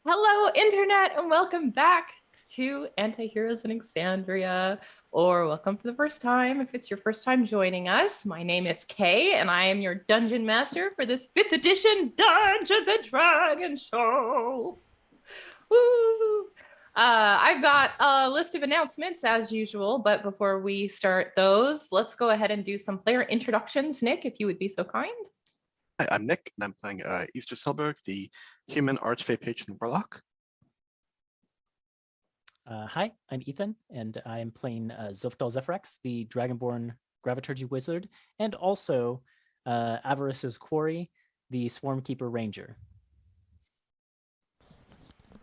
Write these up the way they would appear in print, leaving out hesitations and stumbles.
Hello, Internet, and welcome back to Antiheroes in Exandria, or welcome for the first time if it's your first time joining us. My name is Kay, and I am your Dungeon Master for this 5th edition Dungeons and Dragons show. Woo! I've got a list of announcements as usual, but before we start those, let's go ahead and do some player introductions. Nick, if you would be so kind. Hi, I'm Nick, and I'm playing Easter Selberg, the human archfey patron warlock. Hi, I'm Ethan, and I'm playing Zofdal Zephyrax, the Dragonborn Graviturgy Wizard, and also Avarice's Quarry, the Swarmkeeper Ranger.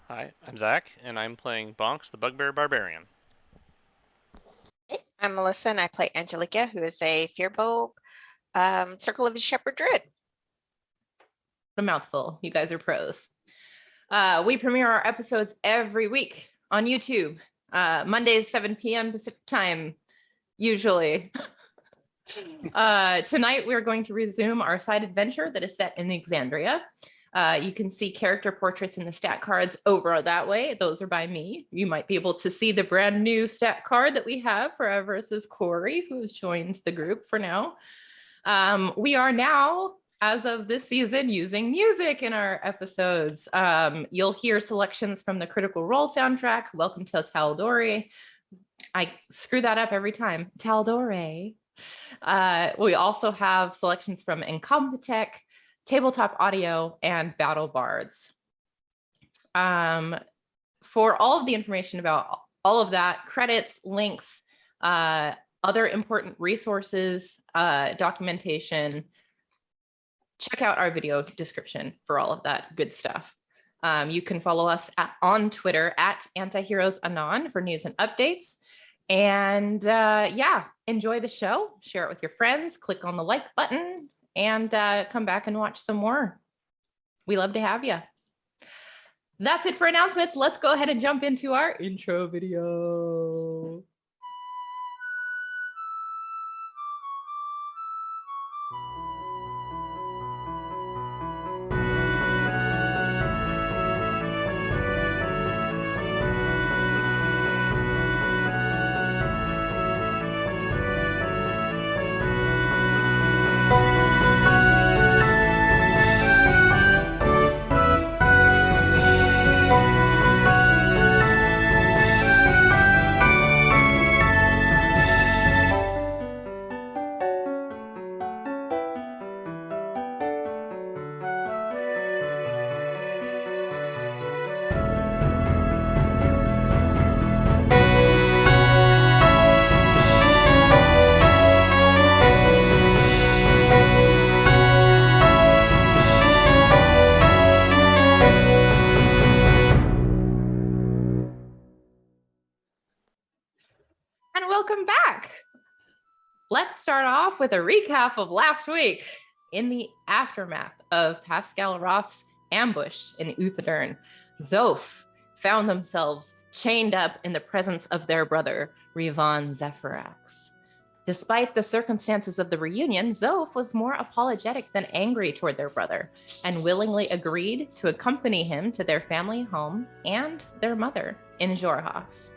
Hi, I'm Zach, and I'm playing Bonks, the Bugbear Barbarian. Hey, I'm Melissa, and I play Angelica, who is a Fearbow Circle of the Shepherd Druid. A mouthful. You guys are pros. We premiere our episodes every week on YouTube. Mondays, 7 p.m. Pacific time, usually. Tonight, we're going to resume our side adventure that is set in Exandria. You can see character portraits in the stat cards over that way. Those are by me. You might be able to see the brand new stat card that we have for Everest's Corey, who has joined the group for now. We are now, as of this season, using music in our episodes. You'll hear selections from the Critical Role soundtrack, Welcome to Tal'Dorei. I screw that up every time, Tal'Dorei. We also have selections from Incompetech, Tabletop Audio, and BattleBards. For all of the information about all of that, credits, links, other important resources, documentation, check out our video description for all of that good stuff. You can follow us on Twitter at Antiheroes Anon for news and updates. And yeah, enjoy the show, share it with your friends, click on the like button, and come back and watch some more. We love to have you. That's it for announcements. Let's go ahead and jump into our intro video. And welcome back. Let's start off with a recap of last week. In the aftermath of Pascal Roth's ambush in Uthadern, Zoph found themselves chained up in the presence of their brother, Rivan Zephyrax. Despite the circumstances of the reunion, Zoph was more apologetic than angry toward their brother and willingly agreed to accompany him to their family home and their mother in Jorhas.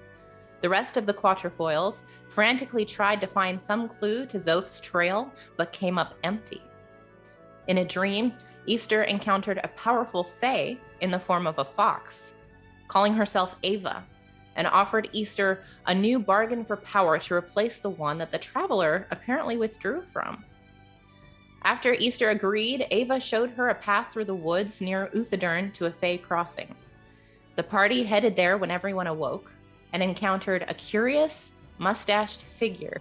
The rest of the Quatrefoils frantically tried to find some clue to Zoph's trail, but came up empty. In a dream, Easter encountered a powerful fae in the form of a fox, calling herself Ava, and offered Easter a new bargain for power to replace the one that the traveler apparently withdrew from. After Easter agreed, Ava showed her a path through the woods near Uthadern to a fae crossing. The party headed there when everyone awoke, and encountered a curious, mustached figure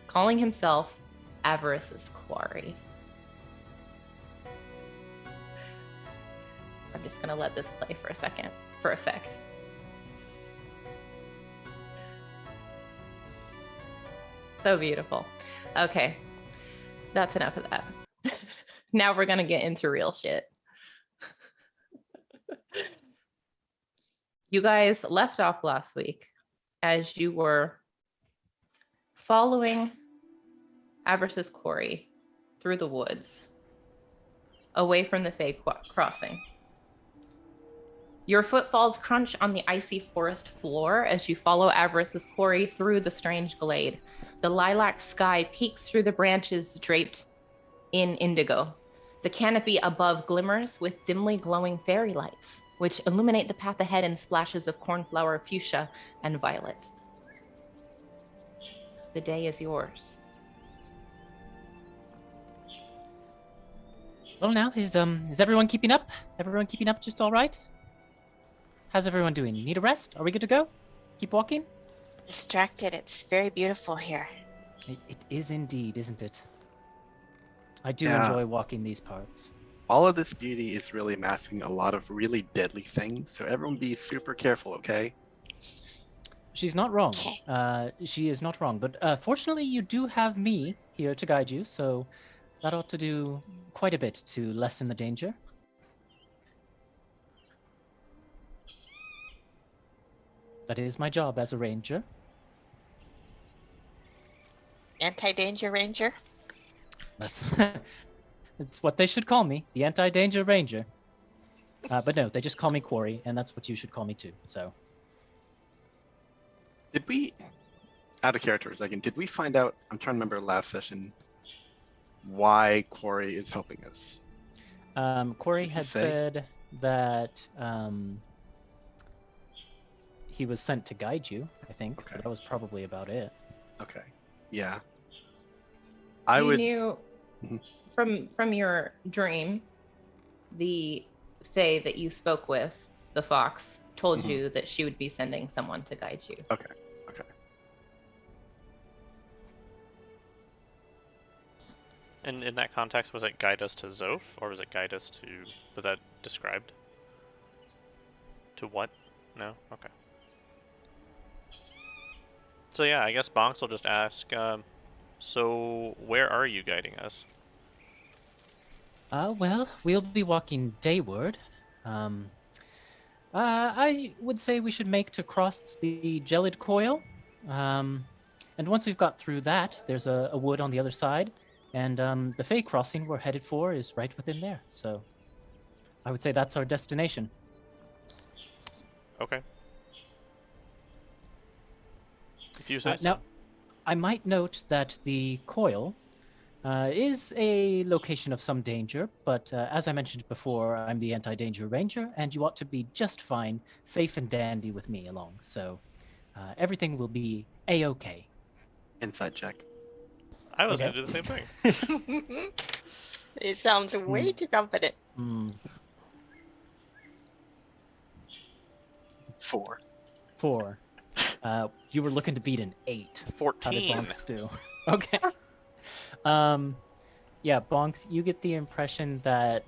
calling himself Avarice's Quarry. I'm just gonna let this play for a second for effect. So beautiful. Okay, that's enough of that. Now we're gonna get into real shit. You guys left off last week as you were following Avarice's Quarry through the woods, away from the Fae crossing. Your footfalls crunch on the icy forest floor as you follow Avarice's quarry through the strange glade. The lilac sky peeks through the branches draped in indigo. The canopy above glimmers with dimly glowing fairy lights, which illuminate the path ahead in splashes of cornflower, fuchsia, and violet. The day is yours. Well, now is everyone keeping up? Everyone keeping up just all right? How's everyone doing? Need a rest? Are we good to go? Keep walking? Distracted. It's very beautiful here. It is indeed, isn't it? I do Yeah. enjoy walking these parts. All of this beauty is really masking a lot of really deadly things, so everyone be super careful, okay? She's not wrong. Okay. She is not wrong. But fortunately, you do have me here to guide you, so that ought to do quite a bit to lessen the danger. That is my job as a ranger. Anti-danger ranger. That's that's what they should call me, the anti-danger ranger. But no, they just call me Quarry, and that's what you should call me too. So Did we, out of character again, did we find out, I'm trying to remember last session, why Quarry is helping us? Quarry Did he had say? said that he was sent to guide you, I think. Okay. That was probably about it. Okay, yeah. I You would, knew Mhm. from your dream, the Fae that you spoke with, the fox, told Mhm. you that she would be sending someone to guide you. okay. And in that context, was it guide us to Zoph, or was it guide us to... Was that described? To what? No? Okay. So yeah, I guess Bonks will just ask, so where are you guiding us? Well, we'll be walking dayward. I would say we should make to cross the Gelid Coil. And once we've got through that, there's a wood on the other side. And the Fae crossing we're headed for is right within there. So I would say that's our destination. Okay. If you say so. Now, I might note that the coil is a location of some danger, but as I mentioned before, I'm the anti-danger ranger, and you ought to be just fine, safe and dandy with me along. So everything will be a-okay. Inside check. I was Okay. gonna do the same thing. It sounds way too confident. 4. 4. You were looking to beat an 8. How did 14. Bonks do? Okay. Yeah, Bonks, you get the impression that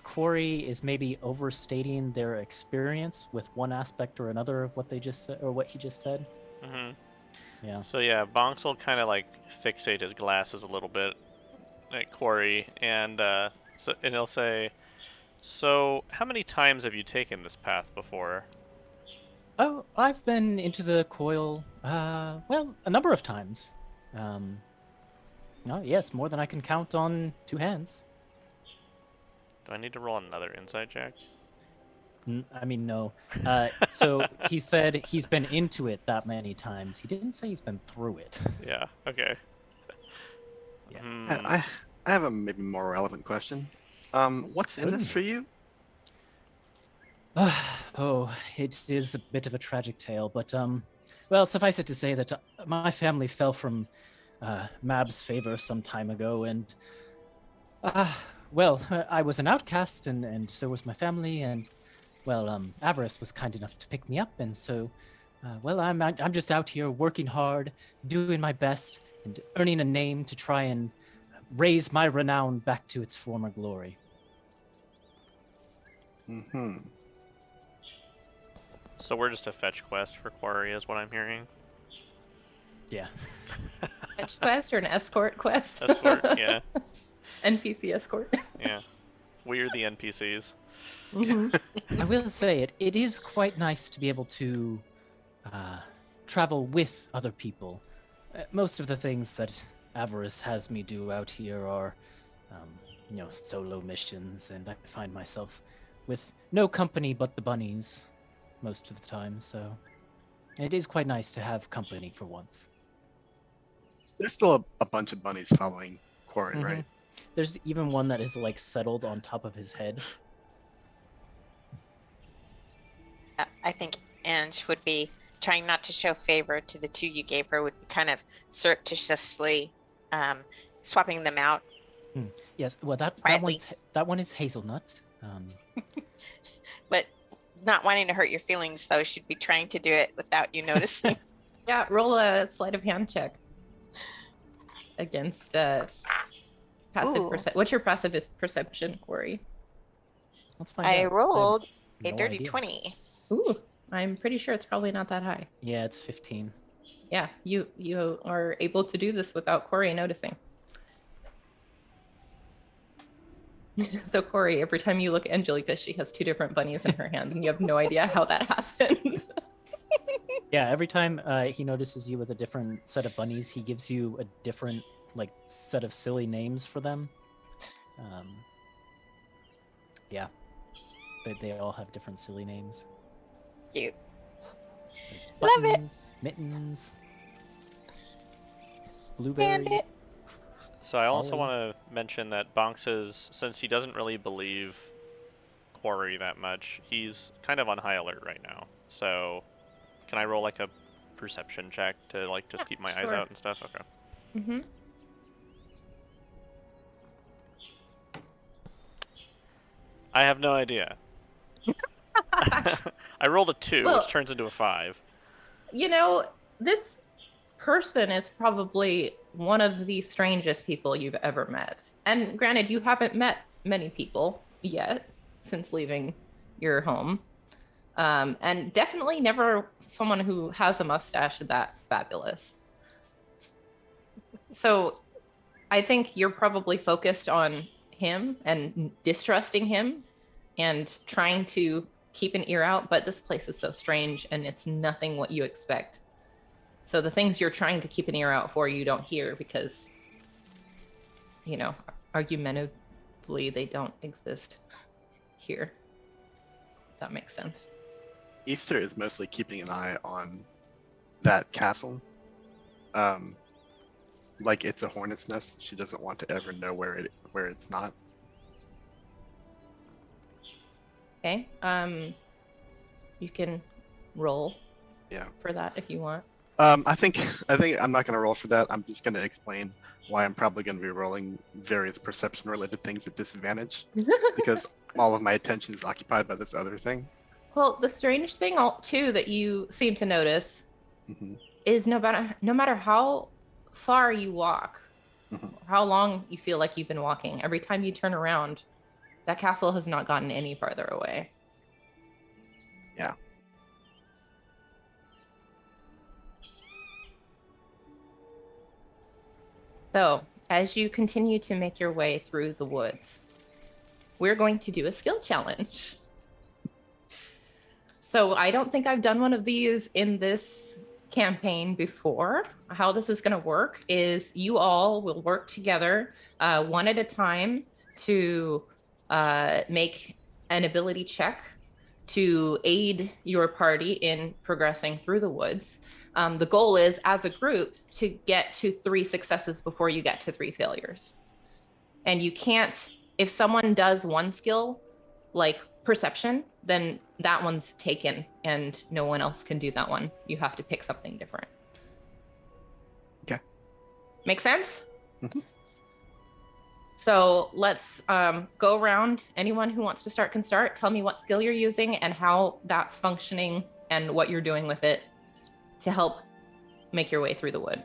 Quarry is maybe overstating their experience with one aspect or another of what they just said, or what he just said. Mm-hmm. Yeah. So yeah, Bonks will kind of like fixate his glasses a little bit at Quarry, and he'll say, "So, how many times have you taken this path before?" Oh, I've been into the coil, well, a number of times. Oh, yes, more than I can count on 2 hands. Do I need to roll another inside check? I mean, no. So he said he's been into it that many times. He didn't say he's been through it. Yeah. Okay. Yeah. Hmm. I have a maybe more relevant question. What's in this for you? Oh, it is a bit of a tragic tale, but well, suffice it to say that my family fell from Mab's favor some time ago, and well, I was an outcast, and so was my family, and well, Avarice was kind enough to pick me up, and so, well, I'm just out here working hard, doing my best, and earning a name to try and raise my renown back to its former glory. Mm-hmm. So we're just a fetch quest for Quarry, is what I'm hearing. Yeah. Fetch quest or an escort quest? Escort, yeah, NPC escort. yeah. We're the NPCs. Mhm. I will say it is quite nice to be able to travel with other people. Most of the things that Avarice has me do out here are, solo missions, and I find myself with no company but the bunnies most of the time, so it is quite nice to have company for once. There's still a bunch of bunnies following Quarry, Mhm. right? There's even one that is like settled on top of his head. I think Ange would be trying not to show favor to the two you gave her, would be kind of surreptitiously swapping them out. Yes, well that Quietly. that one is hazelnut. But not wanting to hurt your feelings, though, she'd be trying to do it without you noticing. Yeah, roll a sleight of hand check against passive Ooh. What's your passive perception, Corey? Let's find I out. rolled have a no dirty idea. 20. Ooh, I'm pretty sure it's probably not that high. Yeah, it's 15. Yeah, you are able to do this without Corey noticing. So Corey, every time you look at Angelica, she has two different bunnies in her hand, and you have no idea how that happened. Yeah, every time he notices you with a different set of bunnies, he gives you a different like set of silly names for them. Yeah, they all have different silly names. Cute. There's Love it. Buttons, Mittens, Blueberry. Bandit. So I also Ollie. want to mention that Bonks is, since he doesn't really believe Quarry that much, he's kind of on high alert right now. So can I roll like a perception check to like just Yeah, keep my eyes sure. out and stuff? Okay. Mm-hmm. I have no idea. I rolled a 2, Well- which turns into a 5. You know, this person is probably one of the strangest people you've ever met. And granted, you haven't met many people yet since leaving your home. And definitely never someone who has a mustache that fabulous. So I think you're probably focused on him and distrusting him and trying to keep an ear out, but this place is so strange and it's nothing what you expect. So the things you're trying to keep an ear out for, you don't hear because, you know, argumentatively, they don't exist here. If that makes sense. Easter is mostly keeping an eye on that castle. Like it's a hornet's nest. She doesn't want to ever know where it's not. Okay. You can roll Yeah. for that if you want. I think I'm not going to roll for that. I'm just going to explain why I'm probably going to be rolling various perception-related things at disadvantage because all of my attention is occupied by this other thing. Well, the strange thing too that you seem to notice Mhm. is no matter how far you walk, Mhm. how long you feel like you've been walking, every time you turn around, that castle has not gotten any farther away. Yeah. So, as you continue to make your way through the woods, we're going to do a skill challenge. So, I don't think I've done one of these in this campaign before. How this is going to work is you all will work together one at a time to make an ability check to aid your party in progressing through the woods. The goal is, as a group, to get to 3 successes before you get to 3 failures. And you can't, if someone does one skill, like perception, then that one's taken and no one else can do that one. You have to pick something different. Okay. Make sense? Mhm. So let's go around. Anyone who wants to start can start. Tell me what skill you're using and how that's functioning and what you're doing with it to help make your way through the wood.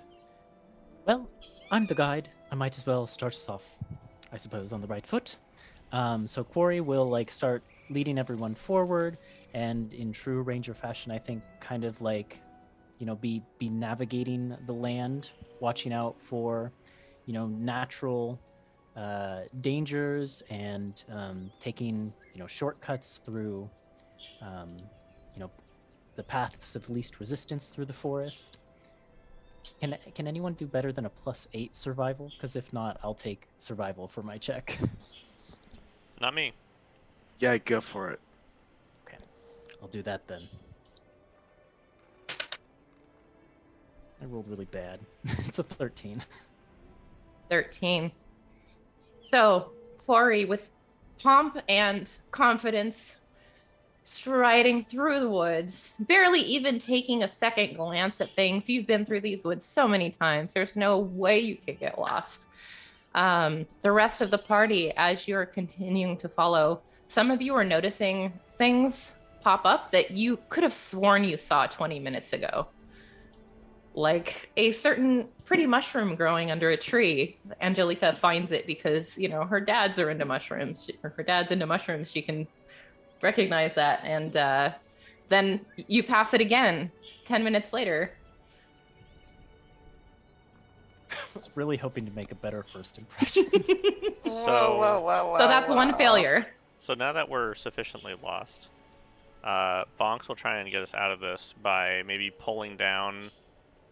Well, I'm the guide. I might as well start us off, I suppose, on the right foot. So Quarry will like start leading everyone forward, and in true ranger fashion, I think, kind of like, you know, be navigating the land, watching out for, you know, natural dangers and taking, you know, shortcuts through, you know, the paths of least resistance through the forest. Can anyone do better than a +8 survival? Because if not, I'll take survival for my check. Not me. Yeah, go for it. Okay, I'll do that then. I rolled really bad. It's a 13. 13. So, Quarry, with pomp and confidence, striding through the woods, barely even taking a second glance at things. You've been through these woods so many times. There's no way you could get lost. The rest of the party, as you're continuing to follow, some of you are noticing things pop up that you could have sworn you saw 20 minutes ago. Like a certain pretty mushroom growing under a tree. Angelica finds it because, her dads are into mushrooms, or her dad's into mushrooms. She can recognize that. And then you pass it again 10 minutes later. I was really hoping to make a better first impression. Whoa. So that's one failure. So now that we're sufficiently lost, Bonks will try and get us out of this by maybe pulling down,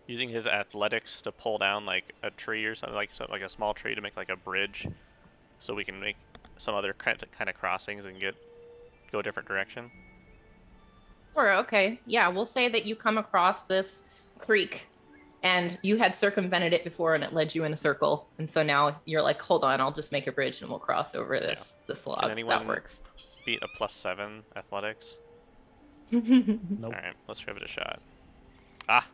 using his athletics to pull down like a tree or something, like a small tree to make like a bridge, so we can make some other kind of crossings and go a different direction. Sure, okay. Yeah, we'll say that you come across this creek and you had circumvented it before and it led you in a circle. And so now you're like, hold on, I'll just make a bridge and we'll cross over this log. Can anyone That works. beat a +7 athletics? Nope. Alright, let's give it a shot. Ah!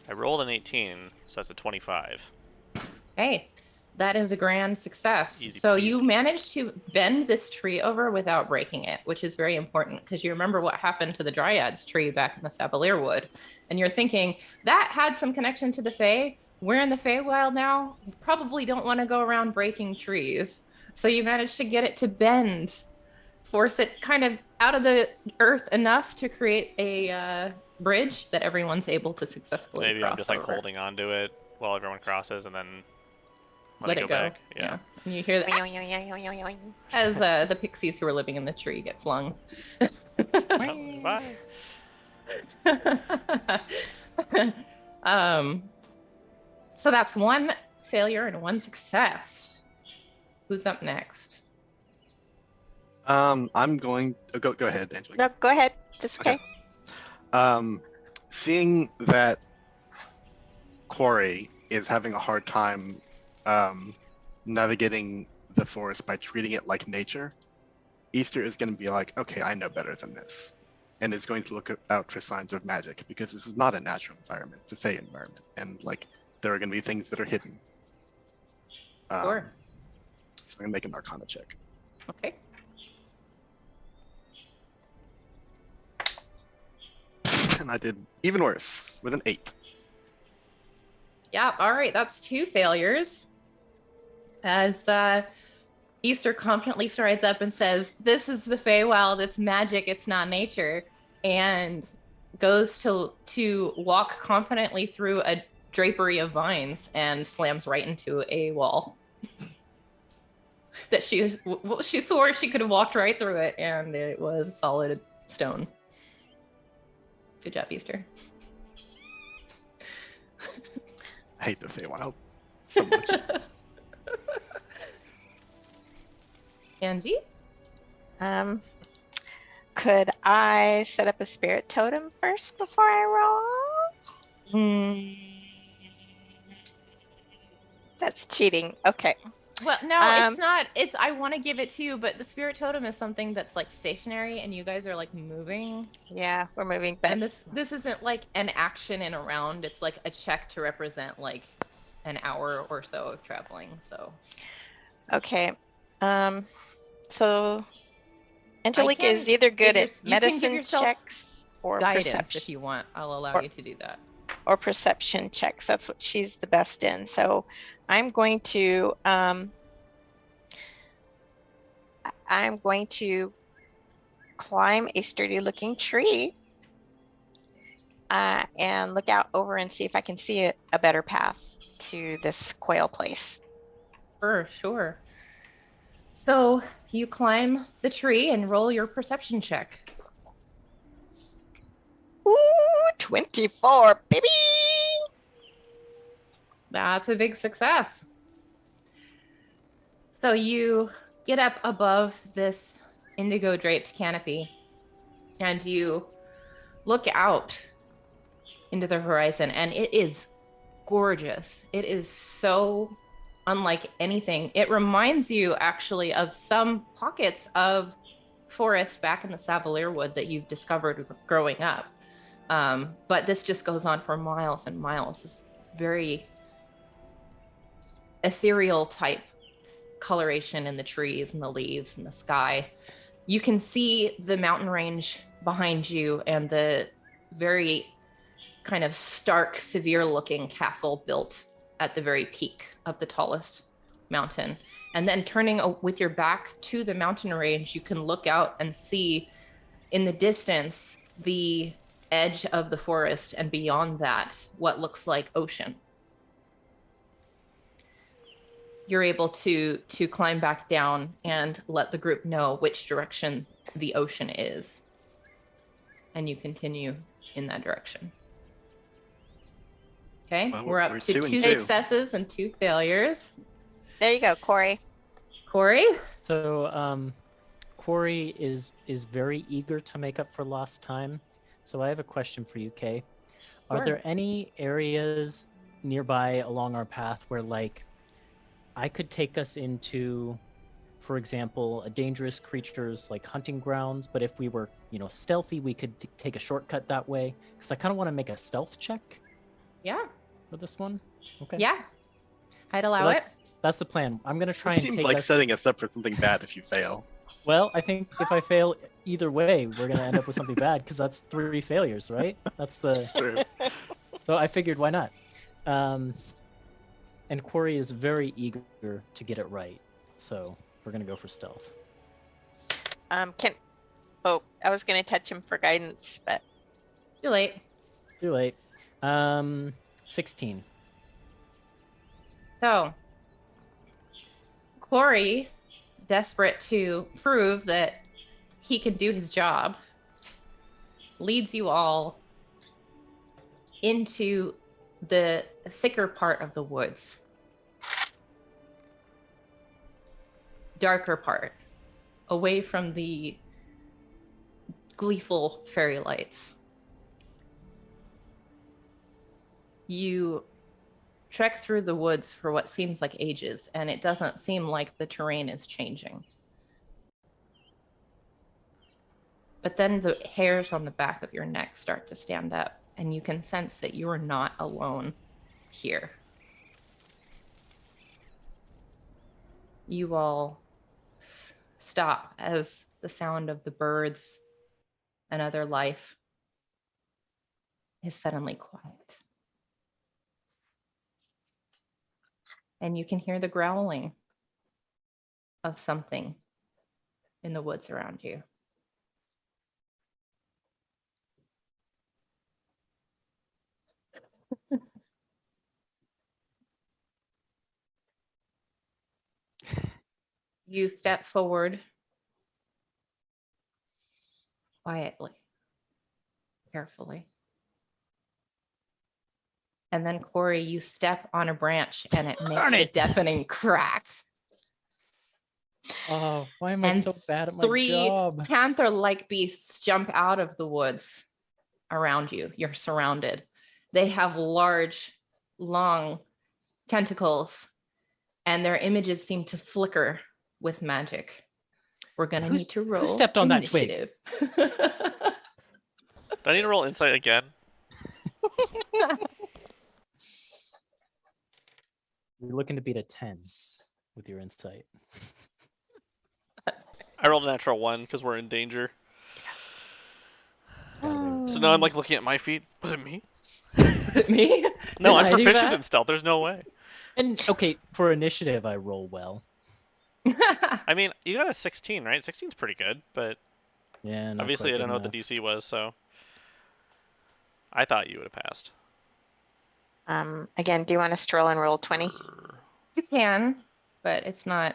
I rolled an 18, so that's a 25. Hey, that is a grand success. Easy So peasy. you managed to bend this tree over without breaking it, which is very important because you remember what happened to the Dryad's tree back in the Savalier Wood. And you're thinking, that had some connection to the Fae. We're in the Faewild now. We probably don't want to go around breaking trees. So you managed to get it to bend, force it kind of out of the earth enough to create a bridge that everyone's able to successfully Maybe cross I'm just like over. holding on to it while everyone crosses and then Let it go. back. Yeah. And you hear that as the pixies who are living in the tree get flung. Oh, bye. So that's one failure and one success. Who's up next? I'm going. Go ahead, Angelica. No, go ahead. That's okay. Seeing that Quarry is having a hard time navigating the forest by treating it like nature, Easter is going to be like, okay, I know better than this, and is going to look out for signs of magic because this is not a natural environment; it's a Fey environment, and like there are going to be things that are hidden. Sure. So I'm going to make an Arcana check. Okay. And I did even worse with an 8. Yeah, all right, that's 2 failures. As Easter confidently strides up and says, this is the Feywild, it's magic, it's not nature, and goes to walk confidently through a drapery of vines and slams right into a wall. That she swore she could have walked right through it, and it was solid stone. Good job, Easter. I hate the Feywild so much. Angie? Could I set up a spirit totem first before I roll? That's cheating. Okay. Well, no, it's not. I want to give it to you, but the spirit totem is something that's like stationary, and you guys are like moving. Yeah, we're moving. But And this isn't like an action in a round. It's like a check to represent like an hour or so of traveling. So. okay. So Angelica can is either good give at you can give medicine yourself checks or Guidance, if perception you want, I'll allow Or- you to do that. or perception checks. That's what she's the best in. So I'm going to climb a sturdy looking tree and look out over and see if I can see a better path to this quail place. Sure. So you climb the tree and roll your perception check. Ooh, 24, baby! That's a big success. So you get up above this indigo draped canopy, and you look out into the horizon, and it is gorgeous. It is so unlike anything. It reminds you actually of some pockets of forest back in the Savalier Wood that you've discovered growing up. But this just goes on for miles and miles. This very ethereal type coloration in the trees and the leaves and the sky. You can see the mountain range behind you and the very kind of stark, severe looking castle built at the very peak of the tallest mountain. And then turning with your back to the mountain range, you can look out and see in the distance the edge of the forest, and beyond that, what looks like ocean. You're able to climb back down and let the group know which direction the ocean is. And you continue in that direction. Okay, Well, we're up we're to 2 and 2 2. successes and 2 failures. There you go, Corey. Corey? So, Corey is very eager to make up for lost time. So I have a question for you, Kay. Are Sure. there any areas nearby along our path where, like, I could take us into, for example, a dangerous creature's like hunting grounds, but if we were, stealthy, we could take a shortcut that way? Because I kind of want to make a stealth check Yeah. for this one. Okay. Yeah. I'd So allow it. that's the plan. I'm gonna try It and seems take like us. setting us up for something bad if you fail. Well, I think if I fail either way, we're gonna end up with something bad because that's 3 failures, right? That's the. True. So I figured, why not? And Corey is very eager to get it right, so we're gonna go for stealth. I was gonna touch him for guidance, but Too late. Too late. 16. So, Corey, desperate to prove that he can do his job, leads you all into the thicker part of the woods. Darker part, away from the gleeful fairy lights. You trek through the woods for what seems like ages, and it doesn't seem like the terrain is changing. But then the hairs on the back of your neck start to stand up, and you can sense that you are not alone here. You all stop as the sound of the birds and other life is suddenly quiet. And you can hear the growling of something in the woods around you. You step forward quietly, carefully. And then, Corey, you step on a branch and it makes a deafening crack. Oh, why am I And so bad at my 3 job? panther-like beasts jump out of the woods around you. You're surrounded. They have large, long tentacles, and their images seem to flicker with magic. We're gonna need to roll. Who stepped on that twig? initiative. Do I need to roll insight again? You're looking to beat a 10 with your insight. I rolled a natural 1 because we're in danger. Yes. So now I'm like looking at my feet. Was it me? Me? No, Did I'm I do proficient that? in stealth. There's no way. And okay, for initiative, I roll well. I mean, you got a 16, right? 16's pretty good, but Yeah. not obviously quite I good don't know what the enough. DC was, so I thought you would have passed. again, do you want to stroll and roll 20? You can, but it's not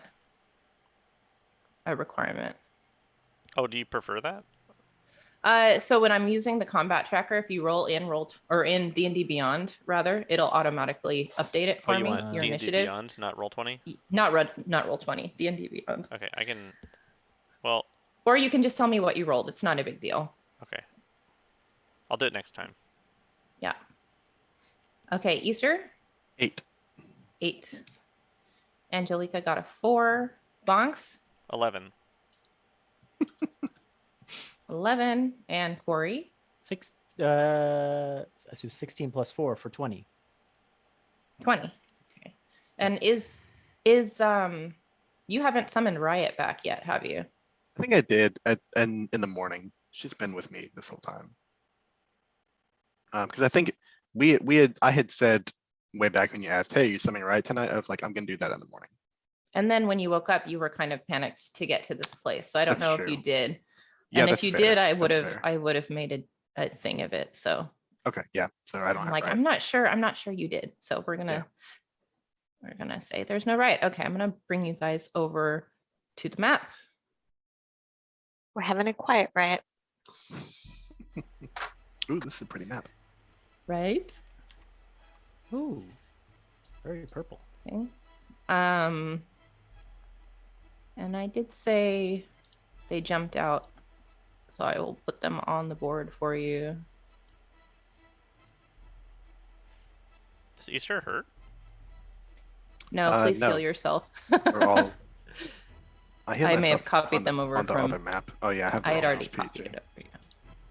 a requirement. Oh, do you prefer that? So when I'm using the combat tracker, if you roll in D&D Beyond, rather, it'll automatically update it for Oh, you me. want Your D&D initiative, Beyond, not roll 20? not roll 20. D&D Beyond, Okay, I can. Well, Or you can just tell me what you rolled. It's not a big deal. Okay. I'll do it next time. Yeah. Okay, Easter, 8. 8. Angelica got a 4. Bonks, 11. 11. And Corey, 16 plus 4 for 20. 20. Okay. And is you haven't summoned Riot back yet, have you? I think I did in the morning. She's been with me this whole time. Because I think I had said way back when you asked, "Hey, you summoning Riot tonight?" I was like, "I'm gonna do that in the morning." And then when you woke up, you were kind of panicked to get to this place. So I don't That's know true. if you did. Yeah, And if that's you fair. did, That's fair. I would have made a thing of it. So Okay, yeah. So I don't I'm have like, Riot. I'm not sure you did. So we're gonna say there's no Riot. Okay, I'm gonna bring you guys over to the map. We're having a quiet riot. Ooh, this is a pretty map. Right? Ooh, very purple. Okay. And I did say they jumped out, so I will put them on the board for you. Does Easter hurt? No, please no. heal yourself. We're all. I may have copied them over on the from other map. Oh yeah, I have. I had their own already HP copied too. it over.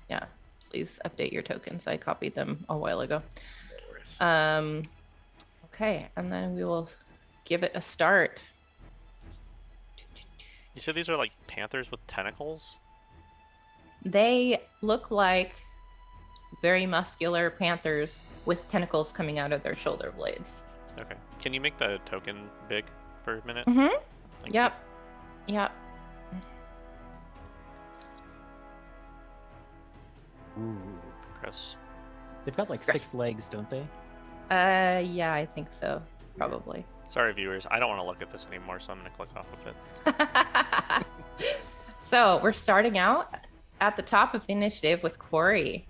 Yeah, please update your tokens. I copied them a while ago. No worries. Okay, and then we will give it a start. You said these are like panthers with tentacles? They look like very muscular panthers with tentacles coming out of their shoulder blades. Okay. Can you make the token big for a minute? Mm-hmm. Thank you. Yep. Ooh. Chris. They've got like 6 legs, don't they? Yeah, I think so. Probably. Sorry, viewers. I don't want to look at this anymore, so I'm going to click off of it. So we're starting out at the top of the initiative with Corey.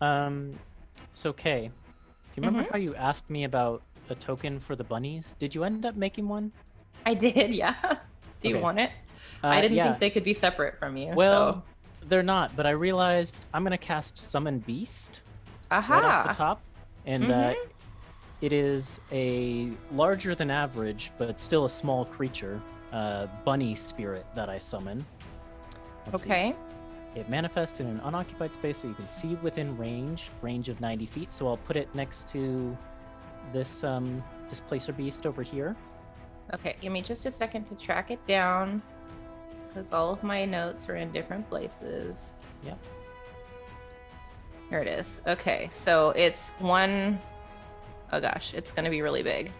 So Kay, do you remember how you asked me about a token for the bunnies? Did you end up making one? I did, yeah. Do you Okay. want it? I didn't yeah. think they could be separate from you. Well, they're not, but I realized I'm gonna cast Summon Beast right off the top, and it is a larger than average, but still a small creature, bunny spirit that I summon. Let's see. Okay. It manifests in an unoccupied space that you can see within range of 90 feet. So I'll put it next to this Displacer Beast over here. Okay, give me just a second to track it down, because all of my notes are in different places. Yep. Here it is. Okay, so it's one. Oh gosh, it's gonna be really big.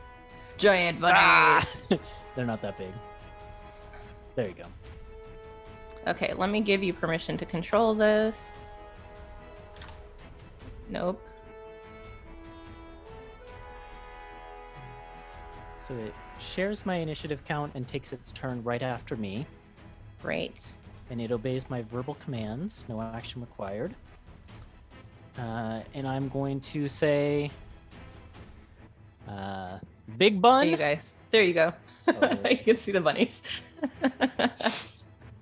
Giant bunnies. They're not that big. There you go. Okay, let me give you permission to control this. Nope. So it shares my initiative count and takes its turn right after me. Great. And it obeys my verbal commands, no action required. And I'm going to say, Big Bun. There you guys. There you go. Oh. You can see the bunnies.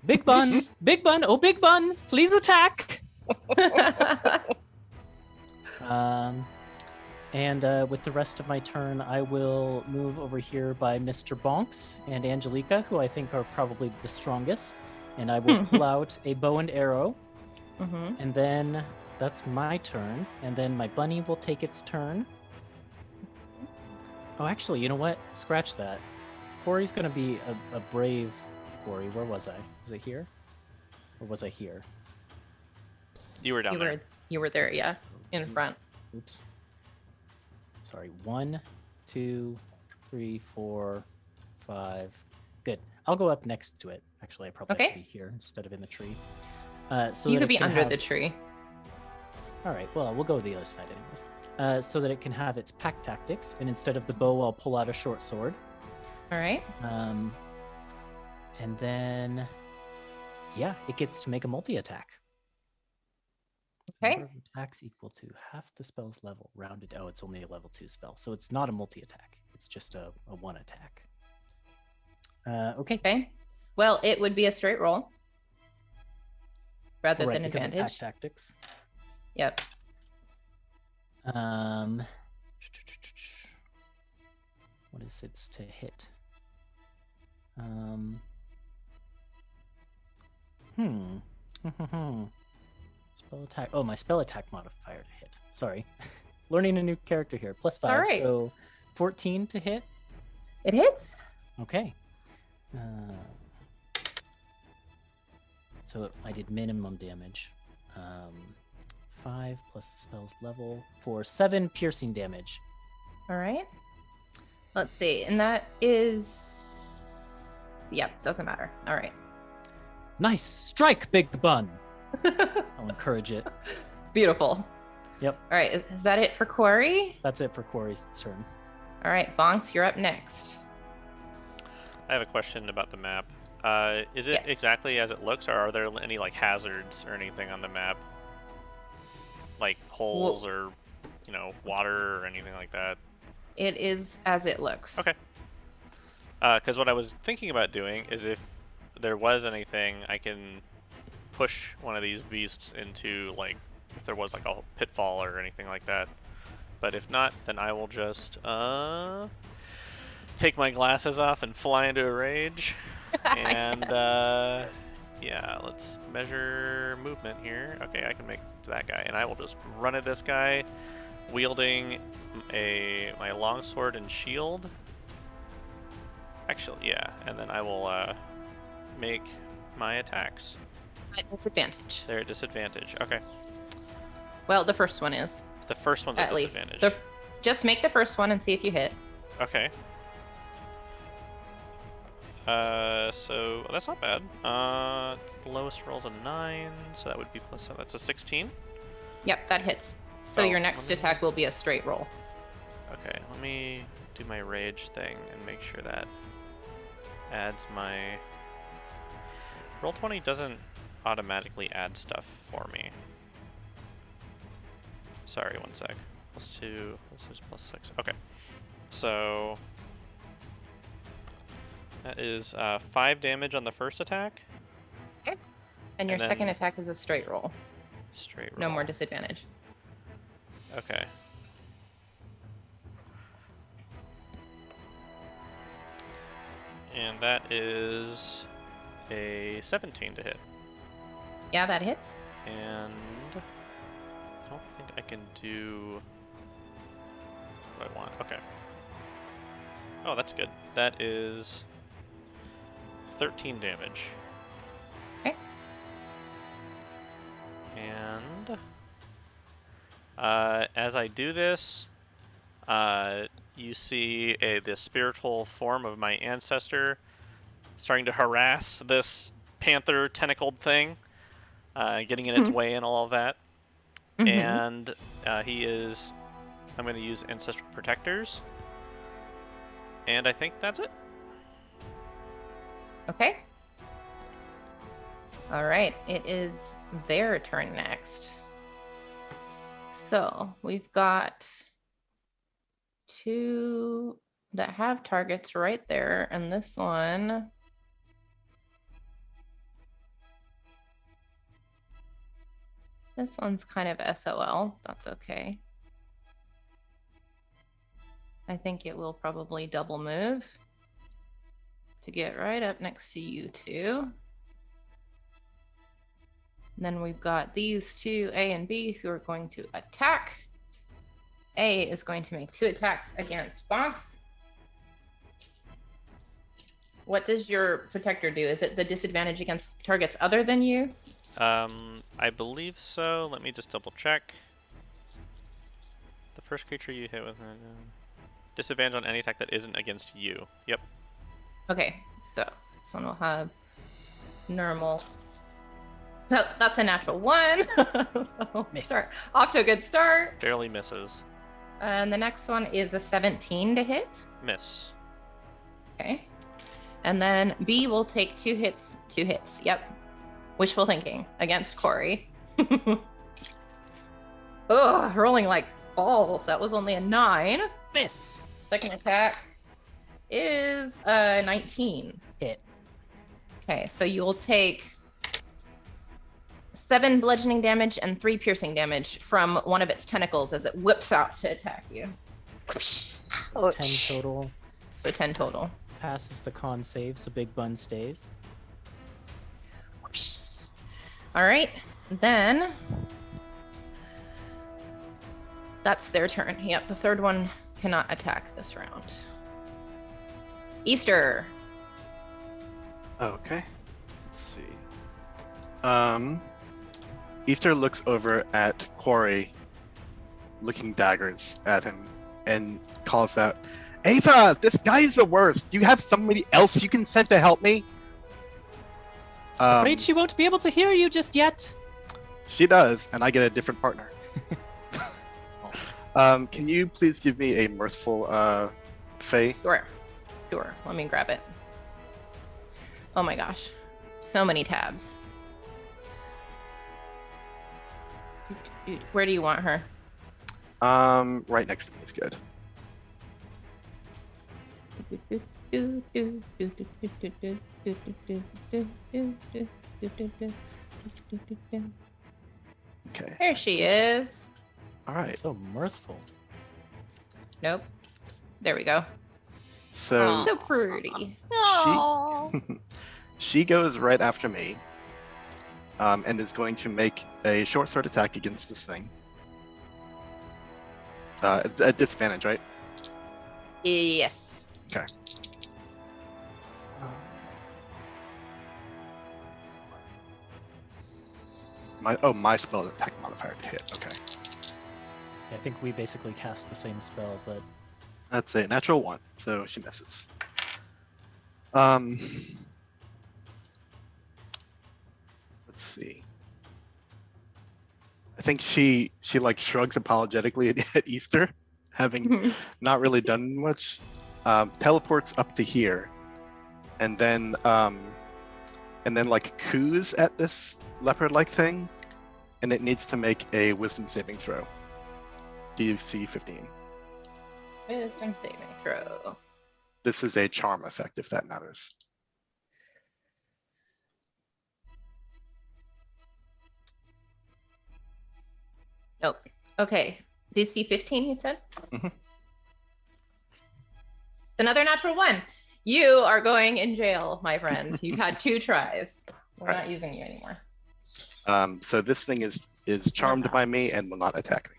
Big Bun, Big Bun, oh Big Bun, please attack. And with the rest of my turn, I will move over here by Mr. Bonks and Angelica, who I think are probably the strongest. And I will pull out a bow and arrow. And then that's my turn. And then my bunny will take its turn. Oh, actually, you know what? Scratch that. Corey's going to be a brave Corey. Where was I? Was I here? Or was I here? You were down there. You were there, yeah. In front. Oops. Sorry. 1, 2, 3, 4, 5. Good. I'll go up next to it. Actually, I probably have to be here instead of in the tree. So you that could it be can under have... the tree. All right. Well, we'll go the other side anyways. So that it can have its pack tactics, and instead of the bow, I'll pull out a short sword. All right. And then, yeah, it gets to make a multi-attack. Okay. Number of attacks equal to half the spell's level rounded. Oh, it's only a level 2 spell, so it's not a multi-attack. It's just a 1 attack. Okay. Okay. Well, it would be a straight roll. rather right, than because of pack advantage. tactics. Yep. What is its to hit? Spell attack. Oh, my spell attack modifier to hit. Sorry. Learning a new character here. +5. All right. So 14 to hit. It hits. Okay. So I did minimum damage. 5 plus the spell's level for 7 piercing damage. All right. Let's see. And that is. Yep, doesn't matter. All right. Nice strike, Big Bun. I'll encourage it. Beautiful. Yep. All right. Is that it for Quarry? That's it for Corey's turn. All right, Bonks, you're up next. I have a question about the map. Is it Yes. exactly as it looks, or are there any like hazards or anything on the map, like holes or water or anything like that? It is as it looks. Okay. Because what I was thinking about doing is if there was anything, I can push one of these beasts into, like, if there was like a pitfall or anything like that. But if not, then I will just take my glasses off and fly into a rage. And yeah, let's measure movement here. Okay, I can make that guy, and I will just run at this guy, wielding my longsword and shield. Actually, yeah, and then I will make my attacks. At disadvantage. They're at disadvantage. Okay. Well, the first one is. The first one's at At least. disadvantage. Just make the first one and see if you hit. Okay. So that's not bad. The lowest roll's a 9, so that would be +7. That's a 16. Yep, that hits. So Oh, your next let me- attack will be a straight roll. Okay, let me do my rage thing and make sure that adds my... Roll20 doesn't automatically add stuff for me. Sorry, one sec. +2, this is +6. Okay. So that is 5 damage on the first attack. And your And second then- attack is a straight roll. Straight roll. No more disadvantage. Okay. And that is a 17 to hit. Yeah, that hits. And I don't think I can do what I want. Okay. Oh, that's good. That is 13 damage. Okay. And as I do this, you see the spiritual form of my ancestor starting to harass this panther tentacled thing, getting in its way and all of that. Mhm. And I'm going to use Ancestral Protectors. And I think that's it. Okay. All right, it is their turn next. So we've got 2 that have targets right there, and this one's kind of SOL. That's okay. I think it will probably double move to get right up next to you two. And then we've got these two, A and B, who are going to attack. A is going to make 2 attacks against Bonks. What does your protector do? Is it the disadvantage against targets other than you? I believe so. Let me just double check. The first creature you hit with disadvantage on any attack that isn't against you. Yep. Okay, so this one will have normal. So that's a natural 1. So Miss. start off to a good start. Barely misses. And the next one is a 17 to hit. Miss. Okay. And then B will take 2 hits. 2 hits. Yep. Wishful thinking against Corey. Ugh, rolling like balls. That was only a 9. Miss. Second attack is a 19. Hit. Okay, so you will take 7 bludgeoning damage and 3 piercing damage from one of its tentacles as it whips out to attack you. 10 total. So 10 total. Passes the con save, so Big Bun stays. All right, then that's their turn. Yep, the third one cannot attack this round. Easter. Okay. Let's see. Easter looks over at Quarry, looking daggers at him, and calls out, Ava, this guy is the worst. Do you have somebody else you can send to help me? Afraid she won't be able to hear you just yet. She does, and I get a different partner. Can you please give me a mirthful Fae? Sure. Let me grab it. Oh my gosh. So many tabs. Where do you want her? Right next to me is good. Okay. There she is. All right. So mirthful. Nope. There we go. So So pretty. she goes right after me, and is going to make a short sword attack against this thing. At disadvantage, right? Yes. Okay. My spell attack modifier to hit. Okay. I think we basically cast the same spell, but That's a natural 1, so she misses. Let's see. I think she like shrugs apologetically at Easter, having not really done much. Teleports up to here, and then like coos at this leopard-like thing, and it needs to make a wisdom saving throw. DC 15. Wisdom saving throw. This is a charm effect, if that matters. Nope. Okay. DC 15, you said? Mhm. Another natural 1. You are going in jail, my friend. You've had 2 tries. We're Right. not using you anymore. So this thing is charmed by me and will not attack me.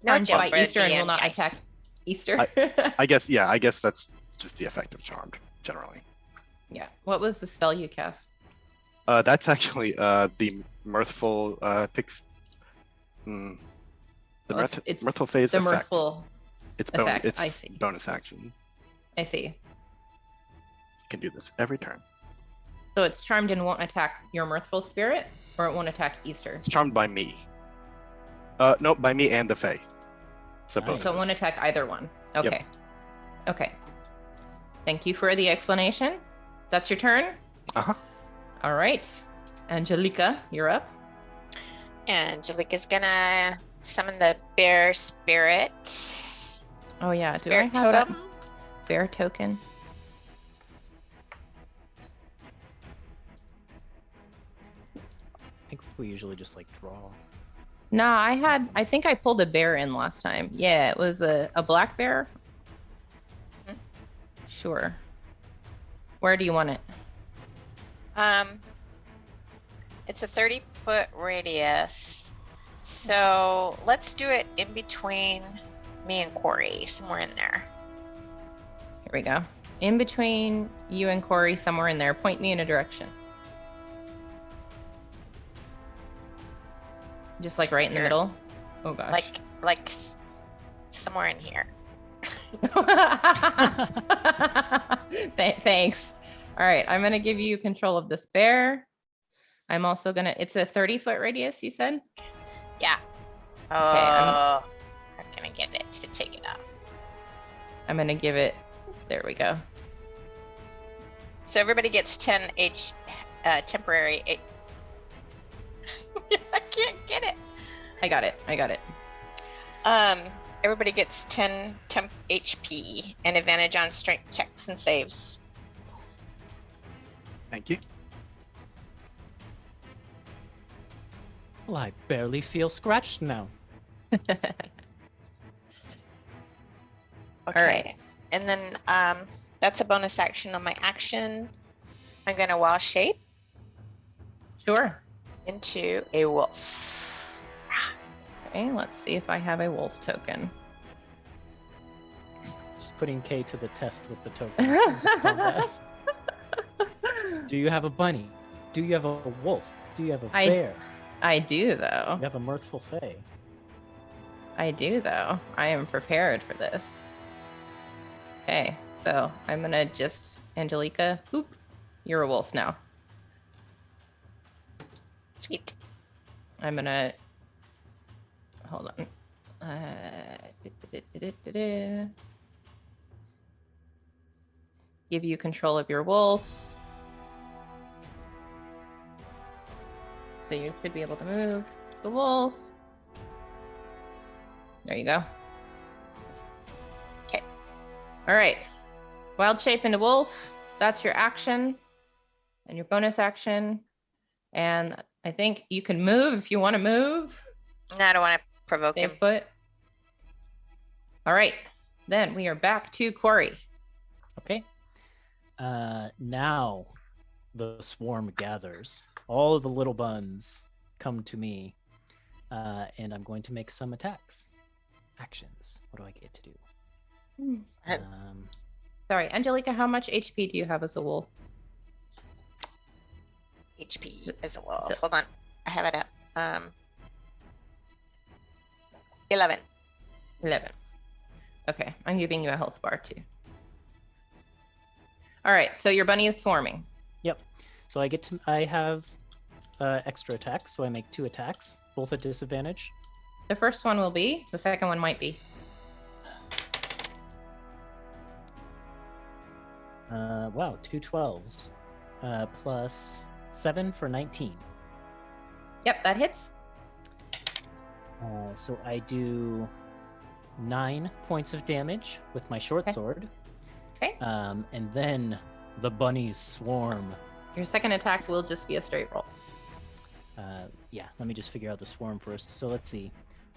No Charmed jump by for Easter and the will not Jess. attack Easter. I guess that's just the effect of charmed generally. Yeah. What was the spell you cast? That's actually the mirthful pix. The Well, it's mirthful phase The effect. mirthful. It's effect, It's I see. bonus action. I see. You can do this every turn. So it's charmed and won't attack your mirthful spirit, or it won't attack Easter. It's charmed by me. No, by me and the Fae. So Nice. both. So it won't attack either one. Okay. Okay. Thank you for the explanation. That's your turn? Uh-huh. All right. Angelica, you're up. Angelica's gonna summon the bear spirit. Oh yeah, do I Spirit have that totem. bear token? I think we usually just like draw. No, I think I pulled a bear in last time. Yeah, it was a black bear. Sure. Where do you want it? It's a 30-foot radius. So let's do it in between me and Corey, somewhere in there. Here we go. In between you and Corey, somewhere in there. Point me in a direction. Just like right in the Here. middle. Oh gosh. Somewhere in here. Thanks. All right, I'm gonna give you control of this bear. I'm also gonna. It's a 30-foot radius. You said. Yeah. Oh, I'm- how can I get it to take it off? I'm gonna give it. There we go. So everybody gets 10 temporary. I can't get it. I got it. Everybody gets 10 temp HP and advantage on strength checks and saves. Thank you. Well, I barely feel scratched now. Okay. right. And then that's a bonus action on my action. I'm gonna wild shape Sure. into a wolf. Okay, let's see if I have a wolf token. Just putting K to the test with the tokens in this combat. Do you have a bunny? Do you have a wolf? Do you have a bear? I do, though. You have a mirthful fae. I do, though. I am prepared for this. Okay, so I'm gonna just Angelica. Oop, you're a wolf now. Sweet. I'm gonna hold on. Give you control of your wolf. So you should be able to move the wolf. There you go. Okay. All right. Wild shape into wolf. That's your action and your bonus action. And I think you can move if you want to move. No, I don't want to provoke Stay him. put. All right. Then we are back to Quarry. Okay. Now the swarm gathers. All of the little buns come to me. And I'm going to make some attacks. Actions. What do I get to do? Sorry, Angelica, how much HP do you have as a wolf? HP as a wolf. Hold on. I have it up. 11. 11. Okay, I'm giving you a health bar too. All right, so your bunny is swarming. Yep. So I have extra attacks, so I make 2 attacks, both at disadvantage. The first one will be, the second one might be. Wow, 2 12s. Plus 7 for 19. Yep, that hits. So I do 9 points of damage with my short sword. Okay. And then the bunnies swarm. Your second attack will just be a straight roll. Yeah, let me just figure out the swarm first. So let's see.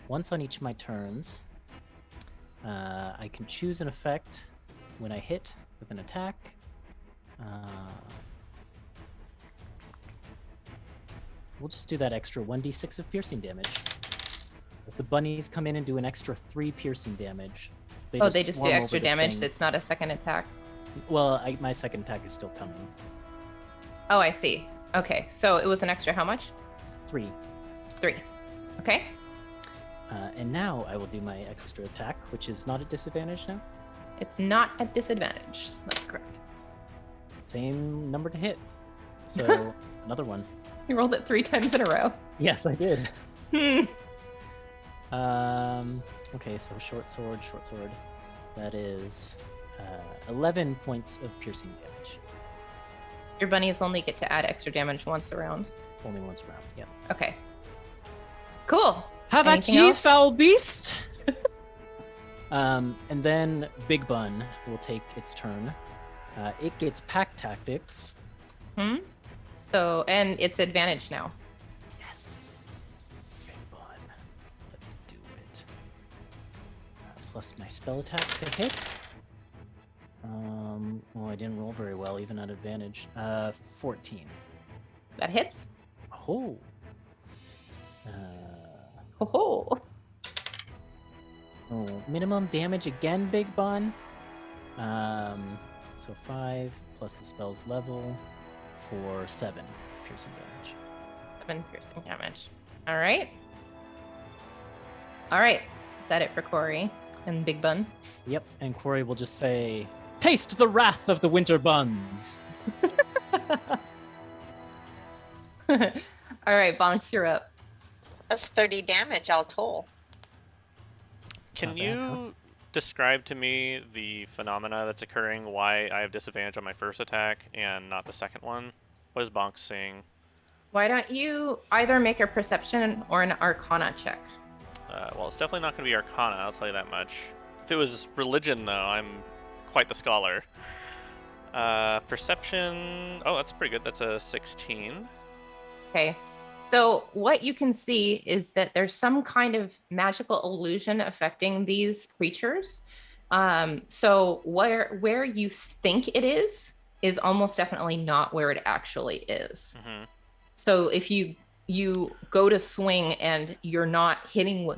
Once on each of my turns, I can choose an effect when I hit with an attack. We'll just do that extra 1d6 of piercing damage. As the bunnies come in and do an extra 3 piercing damage. They just do swarm extra over this damage. thing. It's not a second attack. Well, my second attack is still coming. Oh, I see. Okay, so it was an extra how much? 3. 3. Okay. And now I will do my extra attack, which is not a disadvantage now. It's not a disadvantage. That's correct. Same number to hit. So another one. You rolled it 3 times in a row. Yes, I did. Hmm. Okay, so short sword. That is 11 points of piercing damage. Your bunnies only get to add extra damage once a round. Only once around, yeah. Okay. Cool. Have at Anything ye, else? foul beast! And then Big Bun will take its turn. It gets pack tactics. So, and it's advantage now. Yes! Big Bun. Let's do it. Plus my spell attack to hit. Well, I didn't roll very well, even at advantage. 14. That hits. Oh. Ho Oh, minimum damage again, Big Bun. So 5 plus the spell's level for 7 piercing damage. 7 piercing damage. All right. All right. Is that it for Corey and Big Bun? Yep, and Quarry will just say, "Taste the wrath of the winter buns." All right, Bonks, you're up. That's 30 damage all told. Can Not bad, you describe to me the phenomena that's occurring, why I have disadvantage on my first attack and not the second one? What is Bonk seeing? Why don't you either make a perception or an arcana check? Well, it's definitely not going to be Arcana, I'll tell you that much. If it was religion, though, I'm quite the scholar. Perception... Oh, that's pretty good. That's a 16. Okay. So what you can see is that there's some kind of magical illusion affecting these creatures. So where you think it is almost definitely not where it actually is. Mm-hmm. So if you go to swing and you're not hitting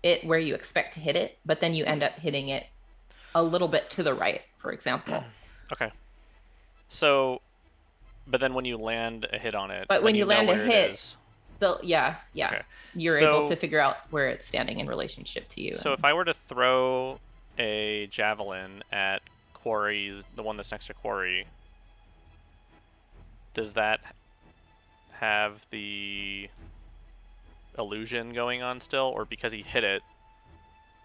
it where you expect to hit it, but then you end up hitting it a little bit to the right, for example. Okay. So, but then when you land a hit on it, But when you land a hit, Okay. you're able to figure out where it's standing in relationship to you. So if I were to throw a javelin at Quarry, the one that's next to Quarry, does that have the illusion going on still, or because he hit it,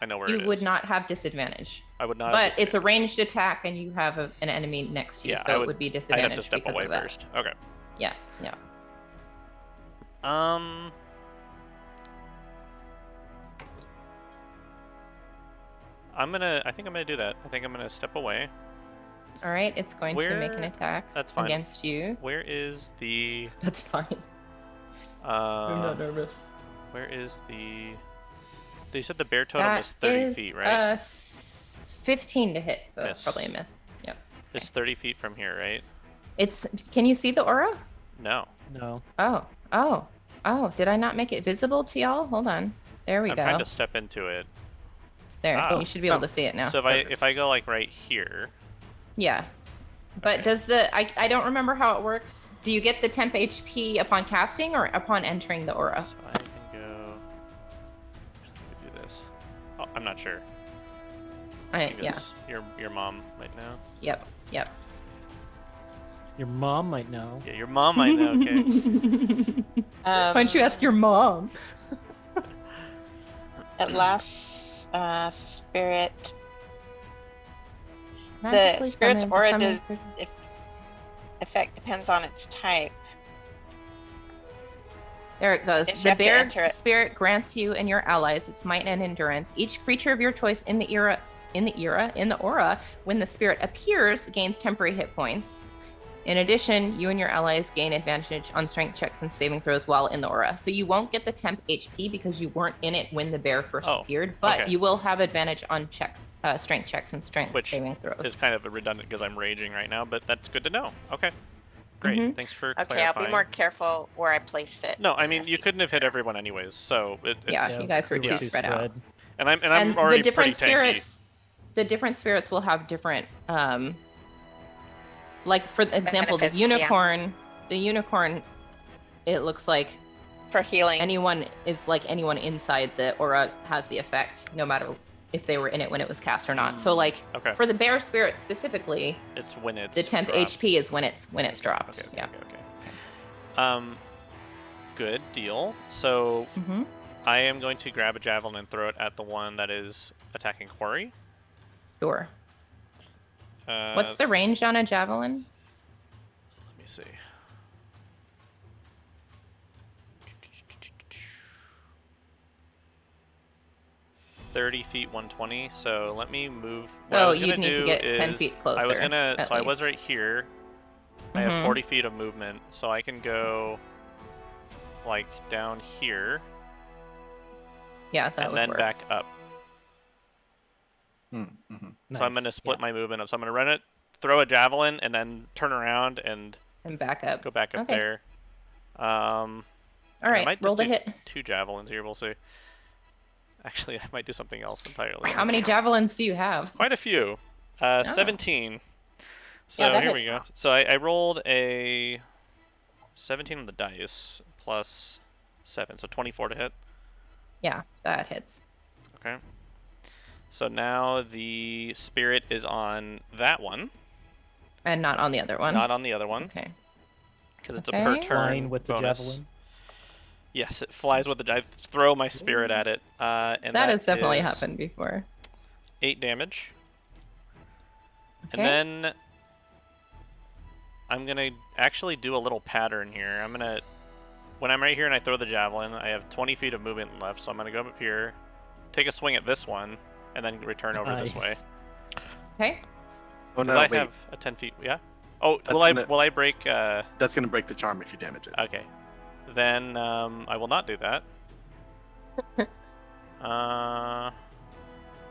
I know where it is? You would not have disadvantage. I would not. But it's a ranged attack, and you have an enemy next to you, so it would be I'd disadvantage have to step because away of that. first. Okay. Yeah. I think I'm gonna do that. I think I'm gonna step away. All right, it's going to make an attack That's fine. against you. Where is the? That's fine. I'm not nervous. Where is the? They said the bear totem That was 30 is, feet, right? 15 to hit, so Miss. that's probably a miss. Yep. It's 30 feet from here, right? Can you see the aura? No. No. Oh, did I not make it visible to y'all? Hold on. There we I'm go. trying to step into it. There, Ah. you should be able to see it now. So if I go like right here. Yeah. But Okay. I don't remember how it works. Do you get the temp HP upon casting or upon entering the aura? So I can go. Let me do this. Oh, I'm not sure. I think Yeah. it's your mom might know. Yep. Your mom might know. Yeah, your mom might know. Okay. Why don't you ask your mom? At last, spirit. The Magically spirit's summoned- aura summoned- effect depends on its type. There it goes. Yes, you The have to bear enter it. spirit grants you and your allies its might and endurance. Each creature of your choice in the aura, when the spirit appears, gains temporary hit points. In addition, you and your allies gain advantage on strength checks and saving throws while in the aura. So you won't get the temp HP because you weren't in it when the bear first appeared, but okay. you will have advantage on strength checks and strength Which saving throws. It's kind of redundant because I'm raging right now, but that's good to know. Okay. Great. Mhm. Thanks for Okay, clarifying. I'll be more careful where I place it. No, I mean you couldn't have hit everyone anyways, so it's Yeah, you guys were we too spread out. And I'm And already the different pretty tanky. spirits will have different like for example Benefits, the unicorn it looks like For healing. anyone inside the aura has the effect no matter if they were in it when it was cast or not. So like Okay. for the bear spirit specifically, It's when it's the temp dropped. HP is when it's dropped. Okay. Yeah. Okay. Good deal. So Mm-hmm. I am going to grab a javelin and throw it at the one that is attacking Quarry. Sure. What's the range on a javelin? Let me see. "30 feet, 120." So let me move. What I Oh, was you'd gonna need to do get 10 is feet I was closer, gonna. at So I was least. right here. I have Mhm. 40 feet of movement, so I can go like down here Yeah, that and would then work. back up. Mm-hmm. So I'm gonna split my movement up. So I'm gonna run it, throw a javelin, and then turn around and And back up. go back up Okay. there. All I right, might roll just the do hit. 2 javelins here. We'll see. Actually, I might do something else entirely. How many javelins do you have? Quite a few. 17. So Yeah, that here we hits. go. So I rolled a 17 on the dice plus 7, so 24 to hit. Yeah, that hits. Okay. So now the spirit is on that one, And not on the other one. not on the other one, Okay. because it's Okay. a per turn Flying with the bonus. javelin. Yes, it flies with the. I throw my spirit at it, and That has definitely is happened before. 8 damage. Okay. And then I'm gonna actually do a little pattern here. When I'm right here and I throw the javelin, I have 20 feet of movement left, so I'm gonna go up here, take a swing at this one, and then return over this way. Okay. Oh 'Cause no, I wait. have a 10 feet. Yeah. Oh, That's will I gonna- will I break? That's gonna break the charm if you damage it. Okay. Then I will not do that.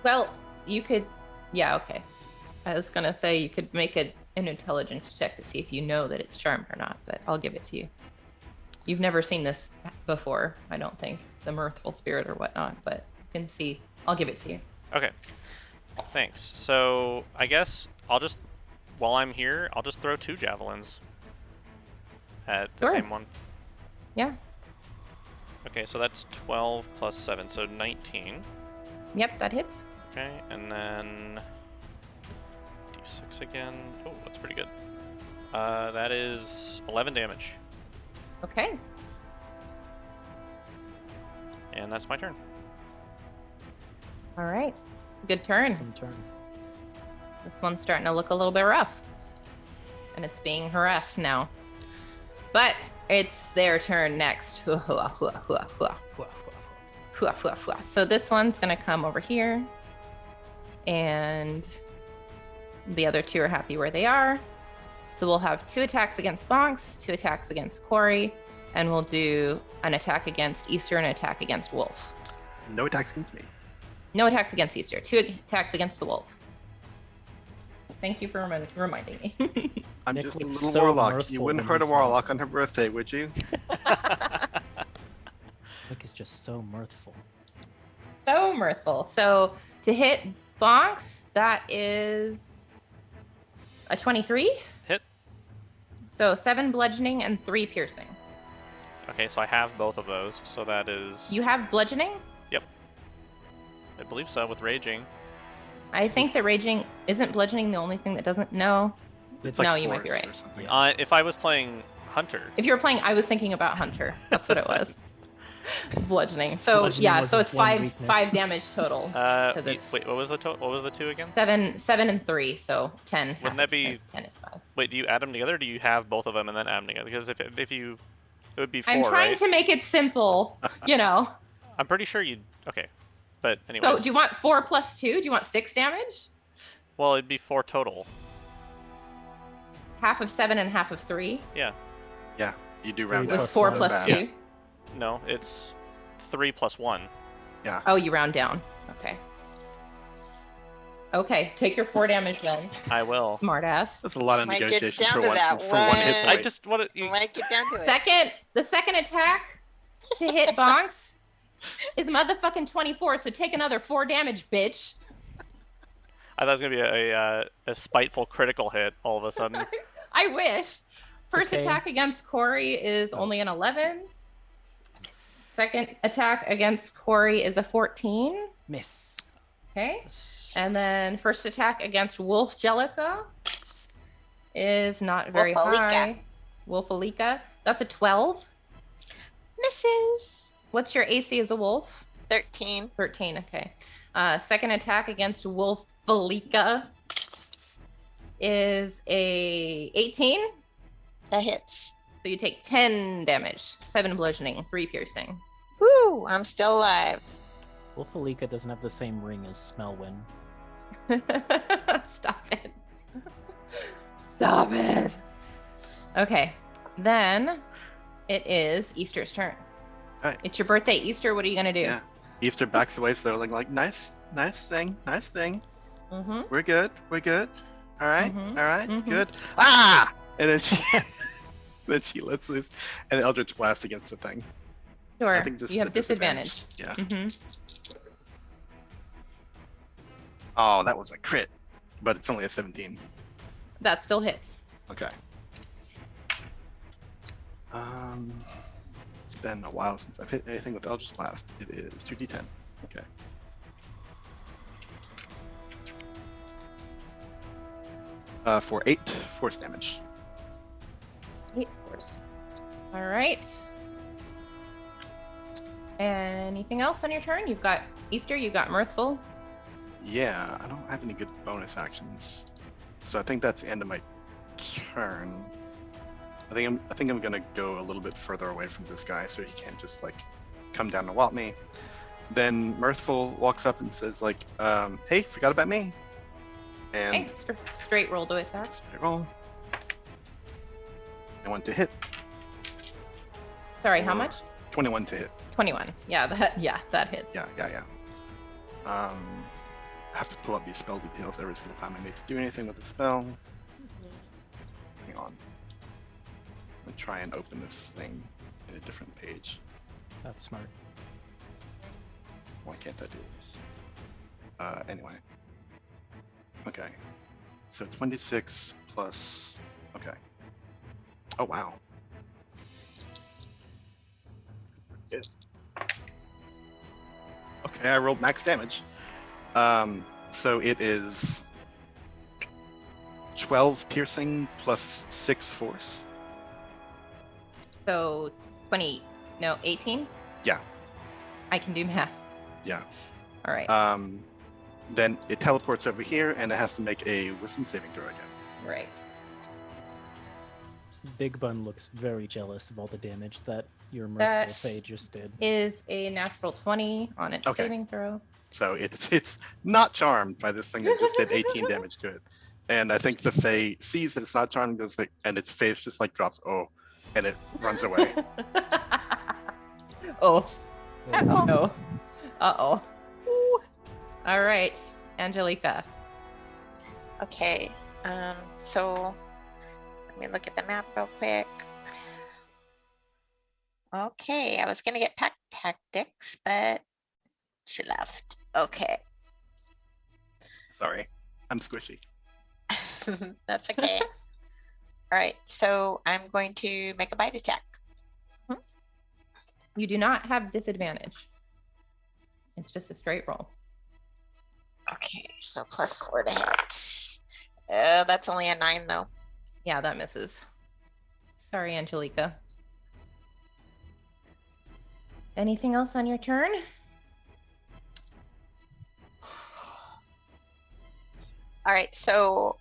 Well, you could. Yeah, okay. I was gonna say you could make an intelligence check to see if you know that it's charmed or not, but I'll give it to you. You've never seen this before, I don't think, the mirthful spirit or whatnot, but you can see. I'll give it to you. Okay. Thanks. So I guess I'll just, while I'm here, I'll just throw 2 javelins at the Sure. same one. Yeah. Okay, so that's 12 plus 7, so 19. Yep, that hits. Okay, and then d6 again. Oh, that's pretty good. That is 11 damage, Okay. and that's my turn. All right. Good turn. Some turn. This one's starting to look a little bit rough. And it's being harassed now. But it's their turn next. Hua, hua, hua, hua, hua. Hua, hua, hua. So this one's going to come over here. And the other 2 are happy where they are. So we'll have 2 attacks against Bonks, 2 attacks against Corey, and we'll do an attack against Easter and an attack against Wolf. No attacks against me. No attacks against Easter, 2 attacks against the Wolf. Thank you for reminding me. I'm Nick just a looks little so warlock. mirthful You wouldn't when hurt a he's not. warlock on her birthday, would you? Nick is just so mirthful. So mirthful. So to hit Bonks, that is a 23. Hit. So 7 bludgeoning and 3 piercing. Okay, so I have both of those, so that is... You have bludgeoning? I believe so, with raging. I think the raging isn't bludgeoning the only thing that doesn't. No. It's No, like you might be force right. or something. If I was playing Hunter, If you were playing, I was thinking about Hunter. That's what it was. Bludgeoning. So Bludgeoning yeah, was so his it's one 5 weakness. damage total. It's- wait, what was the what was the 2 again? 7 and 3, so 10. Wouldn't half that of be- 10 is 5. Wait, do you add them together, or do you have both of them and then add them together? Because if you, it would be 4, I'm trying right? to make it simple, you know. I'm pretty sure you'd, okay. But anyway. So do you want 4 plus 2? Do you want 6 damage? Well, it'd be 4 total. Half of 7 and half of 3? Yeah. Yeah, you do round Plus down. It's 4 one. plus Math. 2? No, it's 3 plus 1. Oh, you round down. Okay. Okay, take your 4 damage then. I will. Smartass. That's a lot of Might get negotiations down for to one, that for one hit one. point. I just want to. Might get down to it. The second attack to hit Bonks is motherfucking 24, so take another 4 damage, bitch. I thought it was gonna be a spiteful critical hit all of a sudden. I wish. First Okay. attack against Corey is only an 11. Second attack against Corey is a 14. Miss. Okay. And then first attack against Wolf Jellica is not very Wolfalika. high. Wolfalika. That's a 12. Misses. What's your AC as a wolf? 13. 13. Okay. Second attack against Wolfalika is a 18. That hits. So you take 10 damage, 7 bludgeoning, 3 piercing. Woo! I'm still alive. Wolfalika doesn't have the same ring as Smellwyn. Stop it. Stop it. Okay. Then it is Easter's turn. Alright. It's your birthday, Easter. What are you going to do? Yeah. Easter backs away, sterling, like, nice thing. Mm-hmm. We're good. All right, Mhm, all right, mhm. good. Ah! And then she, then she lets loose, and Eldritch Blast against the thing. Sure. I think this You is have a disadvantage. disadvantage. Yeah. Mm-hmm. Oh, that was a crit, but it's only a 17. That still hits. Okay. It's been a while since I've hit anything with Eldritch Blast. It is 2d10. Okay. For 8 force damage. 8 force. All right. Anything else on your turn? You've got Easter, you've got Mirthful. Yeah, I don't have any good bonus actions, so I think that's the end of my turn. I think I'm gonna go a little bit further away from this guy so he can't just like come down and whop me. Then Mirthful walks up and says like, "Hey, forgot about me." And Okay, straight roll to attack. I roll. I want to hit. Sorry, how Or- much? 21 to hit. 21. Yeah, that hits. Yeah. I have to pull up these spell details every single time I need to do anything with the spell. Hang on. Let me try and open this thing in a different page. That's smart. Why can't I do this? Anyway. Okay. So 26 plus. Okay. Oh, wow. Good. Okay, I rolled max damage. So it is 12 piercing plus 6 force. So 18? Yeah. I can do math. Yeah. All right. Then it teleports over here and it has to make a wisdom saving throw again. Right. Big Bun looks very jealous of all the damage that your That Mirthful Fae just did. Is a natural 20 on its Okay. saving throw. So it's not charmed by this thing that just did 18 damage to it. And I think the Fae sees that it's not charmed, goes like, and its face just like drops, oh, and it runs away. Oh. Uh-oh. No. Uh-oh. Ooh. All right, Angelica. Okay. So let me look at the map real quick. Okay, I was gonna get pack tactics, but she left. Okay. Sorry, I'm squishy. That's okay. All right, so I'm going to make a bite attack. You do not have disadvantage. It's just a straight roll. Okay, so +4 to hit. That's only a 9 though. Yeah, that misses. Sorry, Angelica. Anything else on your turn? All right, so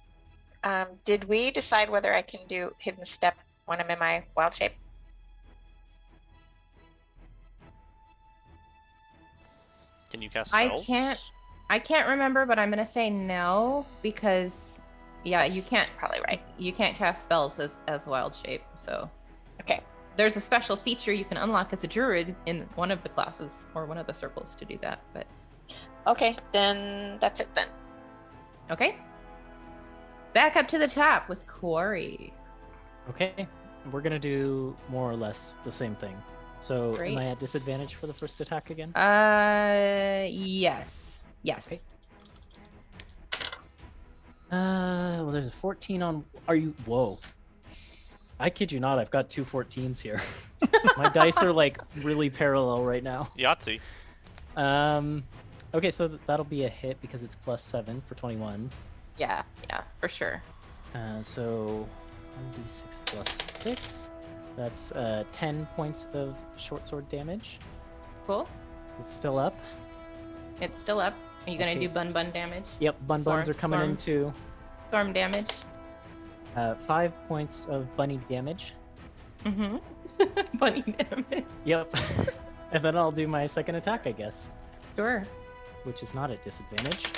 did we decide whether I can do hidden step when I'm in my wild shape? Can you cast I spells? I can't remember, but I'm gonna say no because you That's can't probably right. you can't cast spells as wild shape. So Okay. there's a special feature you can unlock as a druid in one of the classes or one of the circles to do that. But Okay, then that's it then. okay. Back up to the top with Quarry. Okay, we're gonna do more or less the same thing. So Great. am I at disadvantage for the first attack again? Yes. Okay. Well, there's a 14 on. Are you? Whoa. I kid you not. I've got two 14s here. My dice are like really parallel right now. Yahtzee. Okay, so that'll be a hit because it's +7 for 21. Yeah, for sure. So 1d6 plus 6. That's 10 points of short sword damage. Cool. It's still up. It's still up. Are you gonna Okay. do bun damage? Yep, buns are coming Storm. in too. Storm damage. 5 points of bunny damage. Mm-hmm. Bunny damage. Yep. And then I'll do my second attack, I guess, Sure. which is not at disadvantage.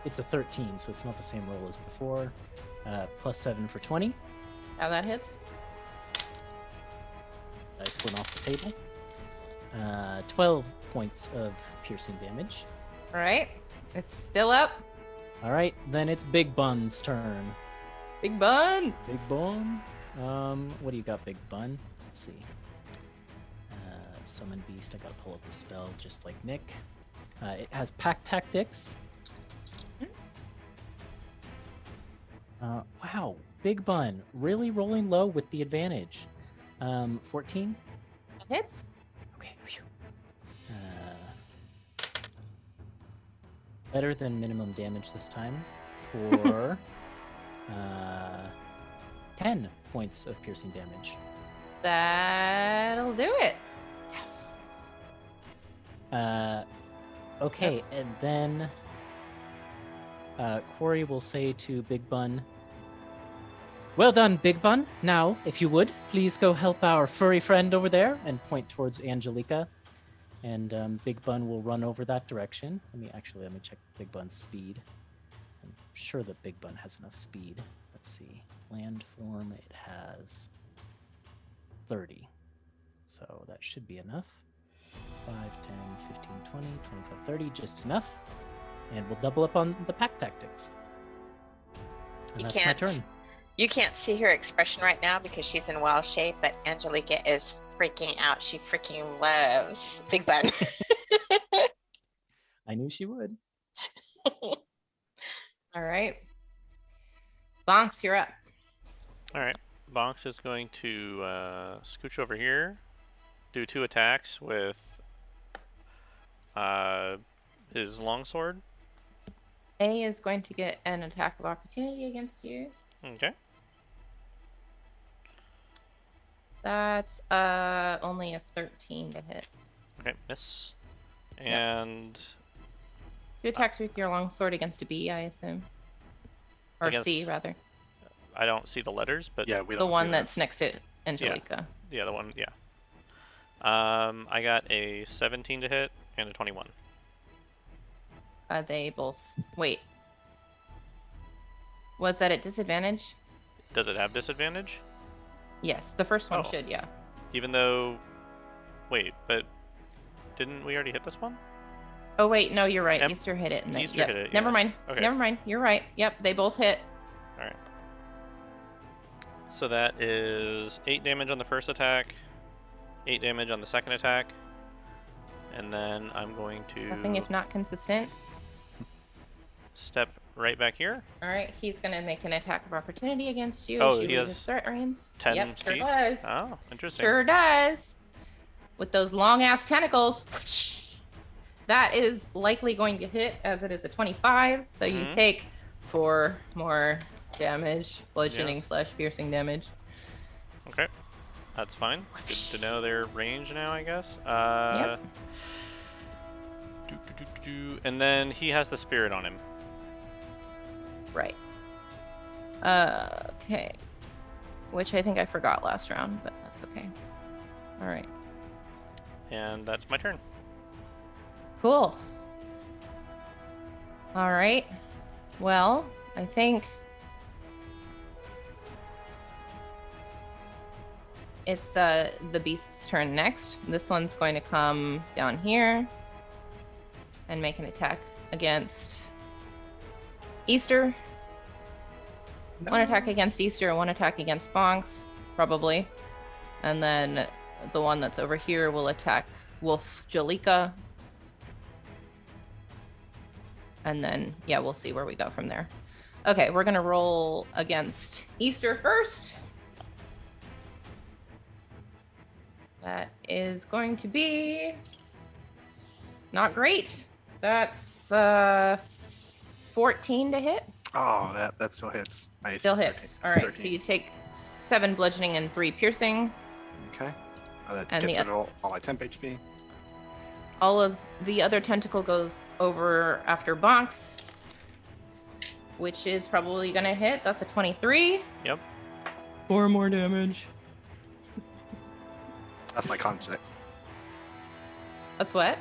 It's a 13, so it's not the same roll as before. +7 for 20. How that hits? Dice went off the table. 12 points of piercing damage. All right. It's still up. All right, then it's Big Bun's turn. Big bun. Big Bun. What do you got, Big Bun? Let's see. Summon Beast. I gotta pull up the spell, just like Nick. It has Pack Tactics. Wow, Big Bun really rolling low with the advantage. 14. That hits. Okay. Phew. Better than minimum damage this time for 10 points of piercing damage. That'll do it. Yes. Okay, Yes. and then Quarry will say to Big Bun, "Well done, Big Bun. Now, if you would, please go help our furry friend over there," and point towards Angelica. And Big Bun will run over that direction. Let me check Big Bun's speed. I'm sure that Big Bun has enough speed. Let's see. Landform, it has 30. So that should be enough. 5, 10, 15, 20, 25, 30, just enough. And we'll double up on the pack tactics. And You that's my can't. turn. You can't see her expression right now because she's in wild shape, but Angelica is freaking out. She freaking loves Big Bun. I knew she would. All right. Bonks, you're up. All right. Bonks is going to scooch over here, do 2 attacks with his longsword. A is going to get an attack of opportunity against you. Okay. That's only a 13 to hit. Okay, miss. And 2 attacks with your longsword against a B, I assume. Or Against- C, rather. I don't see the letters, but Yeah, we The don't one see that's next to Angelica. the other one, yeah. I got a 17 to hit and a 21. They both. Wait. Was that at disadvantage? Does it have disadvantage? Yes, the first one Oh. should, yeah. Even though, wait, but didn't we already hit this one? Oh, wait, no, you're right. Yep. Easter hit it. And then, Easter yep. hit it, Never yeah. mind. Okay. Never mind. You're right. Yep, they both hit. All right. So that is 8 damage on the first attack, 8 damage on the second attack, and then I'm going Nothing to if not consistent. step right back here. All right, he's going to make an attack of opportunity against you Oh, as you he leave has his threat range. 10 Yep, sure feet? does. Oh, interesting. Sure does. With those long ass tentacles. That is likely going to hit as it is a 25. So you Mhm. take 4 more damage, bludgeoning slash piercing damage. Okay, that's fine. Good to know their range now, I guess. Yep. And then he has the spirit on him. Right. Okay. Which I think I forgot last round, but that's okay. All right. And that's my turn. Cool. All right. Well, I think it's the beast's turn next. This one's going to come down here and make an attack against Easter. One attack against Easter, 1 attack against Bonks, probably. And then the one that's over here will attack Wolf Jalika. And then, yeah, we'll see where we go from there. Okay, we're going to roll against Easter first. That is going to be not great. That's 14 to hit. Oh, that still hits. Nice. Still hits. 13. All right, 13. so you take 7 bludgeoning and 3 piercing. Okay. That And gets the rid of all my temp HP. All of the other tentacle goes over after Bonks, which is probably going to hit. That's a 23. Yep. 4 more damage. That's my con check. That's what?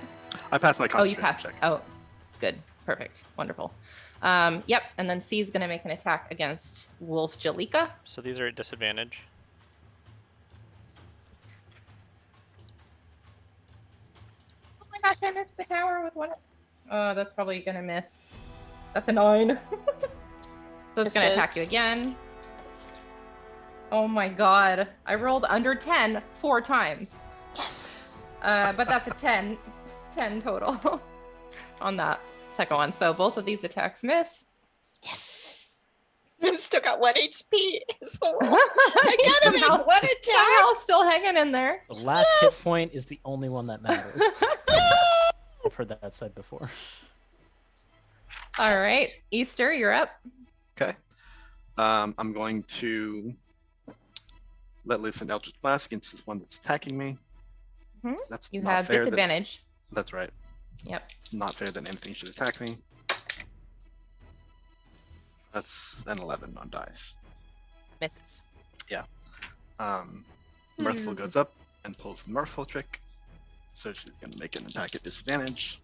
I passed my Oh, concentration you passed. check. Oh, good. Perfect. Wonderful. Yep. And then C is going to make an attack against Wolf Jalika. So these are at disadvantage. Oh my gosh, I missed the tower with one. Oh, that's probably going to miss. That's a 9. So it's going to attack you again. Oh my god. I rolled under 10 4 times. Yes. But that's a 10 total on that second one. So both of these attacks miss. Yes. Still got 1 HP. So I gotta make Somehow- 1 attack. Somehow still hanging in there. The last hit point is the only one that matters. I've heard that said before. All right, Easter, you're up. Okay. I'm going to let loose an Eldritch Blast against this one that's attacking me. Mhm. That's You not have fair. disadvantage. That's right. Yep. Not fair that anything should attack me. That's an 11 on dice. Misses. Mirthful goes up and pulls the Mirthful trick. So she's going to make an attack at disadvantage.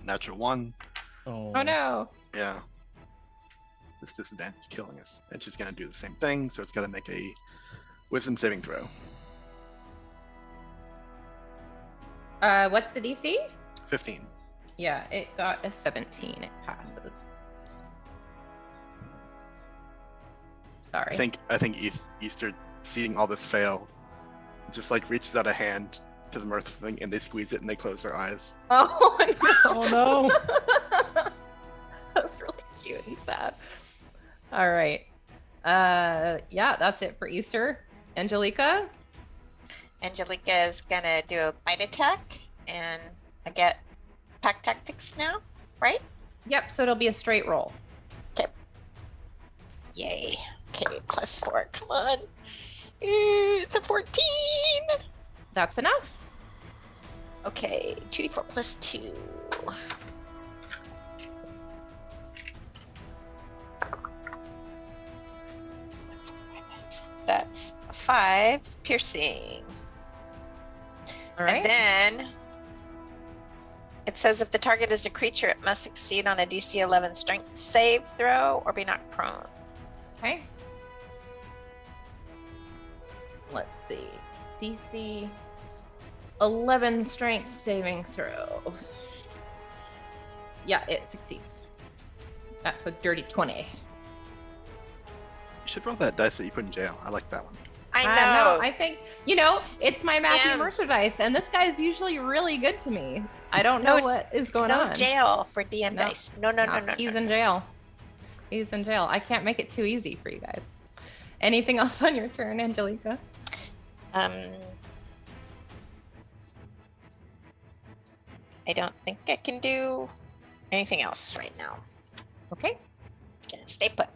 Natural 1. Oh, Oh no. Yeah. This disadvantage is killing us. And she's going to do the same thing. So it's going to make a Wisdom saving throw. What's the DC? 15. Yeah, it got a 17. It passes. Sorry. I think Easter, seeing all this fail, just like reaches out a hand to the mirth thing, and they squeeze it and they close their eyes. Oh no! Oh no! That's really cute and sad. All right. Yeah, that's it for Easter. Angelica? Angelica is gonna do a bite attack, and I get pack tactics now, right? Yep, so it'll be a straight roll. Yay. Okay, +4. Come on. It's a 14. That's enough. Okay, 2d4 plus 2. That's 5 piercing. All right. And then it says if the target is a creature, it must succeed on a DC 11 strength save throw or be knocked prone. Okay. Let's see. DC 11 strength saving throw. Yeah, it succeeds. That's a dirty 20. You should roll that dice that you put in jail. I like that one. I know. I think, it's my Matthew And- Mercer dice, and this guy's usually really good to me. I don't know No- what is going no on. jail for DM No, dice. No. He's in jail. He's in jail. I can't make it too easy for you guys. Anything else on your turn, Angelica? I don't think I can do anything else right now. Okay. Gonna stay put.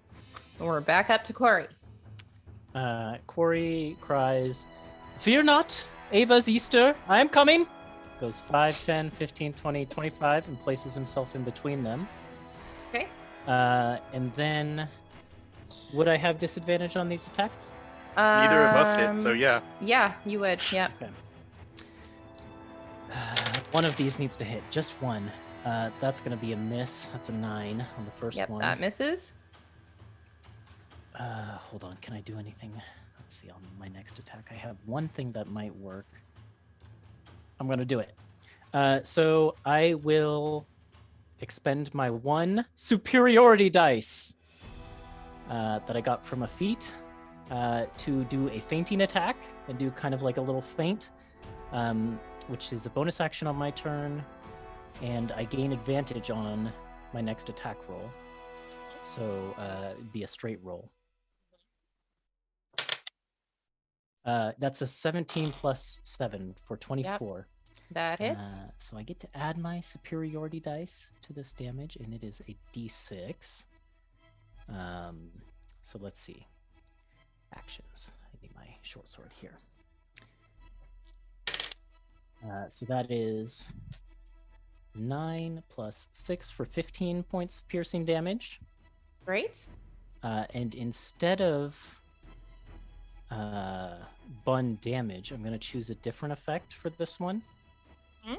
We're back up to Corey. Corey cries, "Fear not, Ava's Easter, I am coming!" Goes 5, 10, 15, 20, 25, and places himself in between them. Okay. And then, would I have disadvantage on these attacks? Neither of us hit, so yeah. Yeah, you would. Yep. Okay. One of these needs to hit, just one. That's going to be a miss. That's a 9 on the first Yep, one. that misses. Hold on, can I do anything? Let's see, on my next attack, I have one thing that might work. I'm going to do it. So I will expend my 1 superiority dice that I got from a feat to do a fainting attack and do kind of like a little feint, which is a bonus action on my turn, and I gain advantage on my next attack roll. So it'd be a straight roll. That's a 17 plus 7 for 24. That hits. So I get to add my superiority dice to this damage, and it is a d6. So let's see. Actions. I need my short sword here. So that is 9 plus 6 for 15 points of piercing damage. Great. And instead of bun damage, I'm going to choose a different effect for this one. Hmm?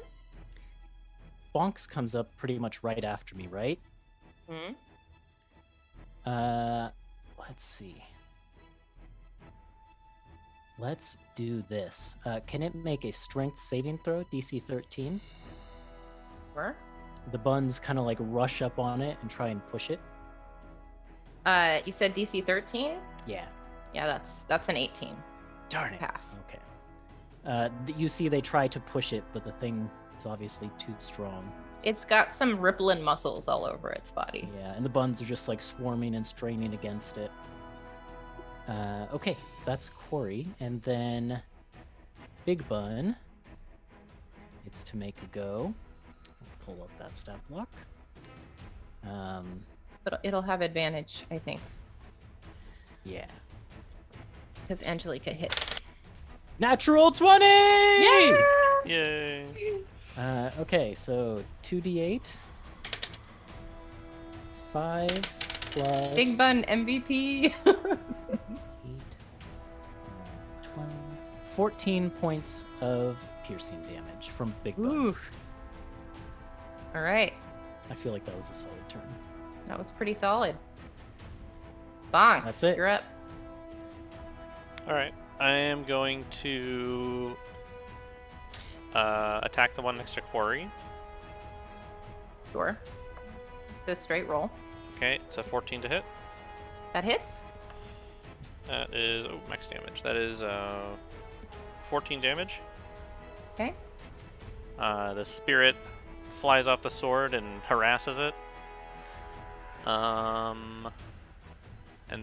Bonks comes up pretty much right after me, right? Hmm? Let's see. Let's do this. Can it make a strength saving throw, DC 13? Sure. The buns kind of like rush up on it and try and push it. You said DC 13? Yeah. Yeah, that's an 18. Darn it. Pass. Okay. You see they try to push it, but the thing is obviously too strong. It's got some rippling muscles all over its body. Yeah, and the buns are just like swarming and straining against it. Okay, that's Corey. And then Big Bun. It's to make a go. I'll pull up that stat block. But it'll have advantage, I think, Yeah. because Angelica hit. Natural 20! Yeah! Yay. Okay, so 2d8. It's 5 plus... Big Bun MVP. 8, 12, 14 points of piercing damage from Big Bun. Ooh. All right. I feel like that was a solid turn. That was pretty solid. Bonks. That's it. You're up. All right. I am going to attack the one next to Quarry. Sure. The straight roll. Okay, it's a 14 to hit. That hits. That is max damage. That is 14 damage. Okay. The spirit flies off the sword and harasses it. And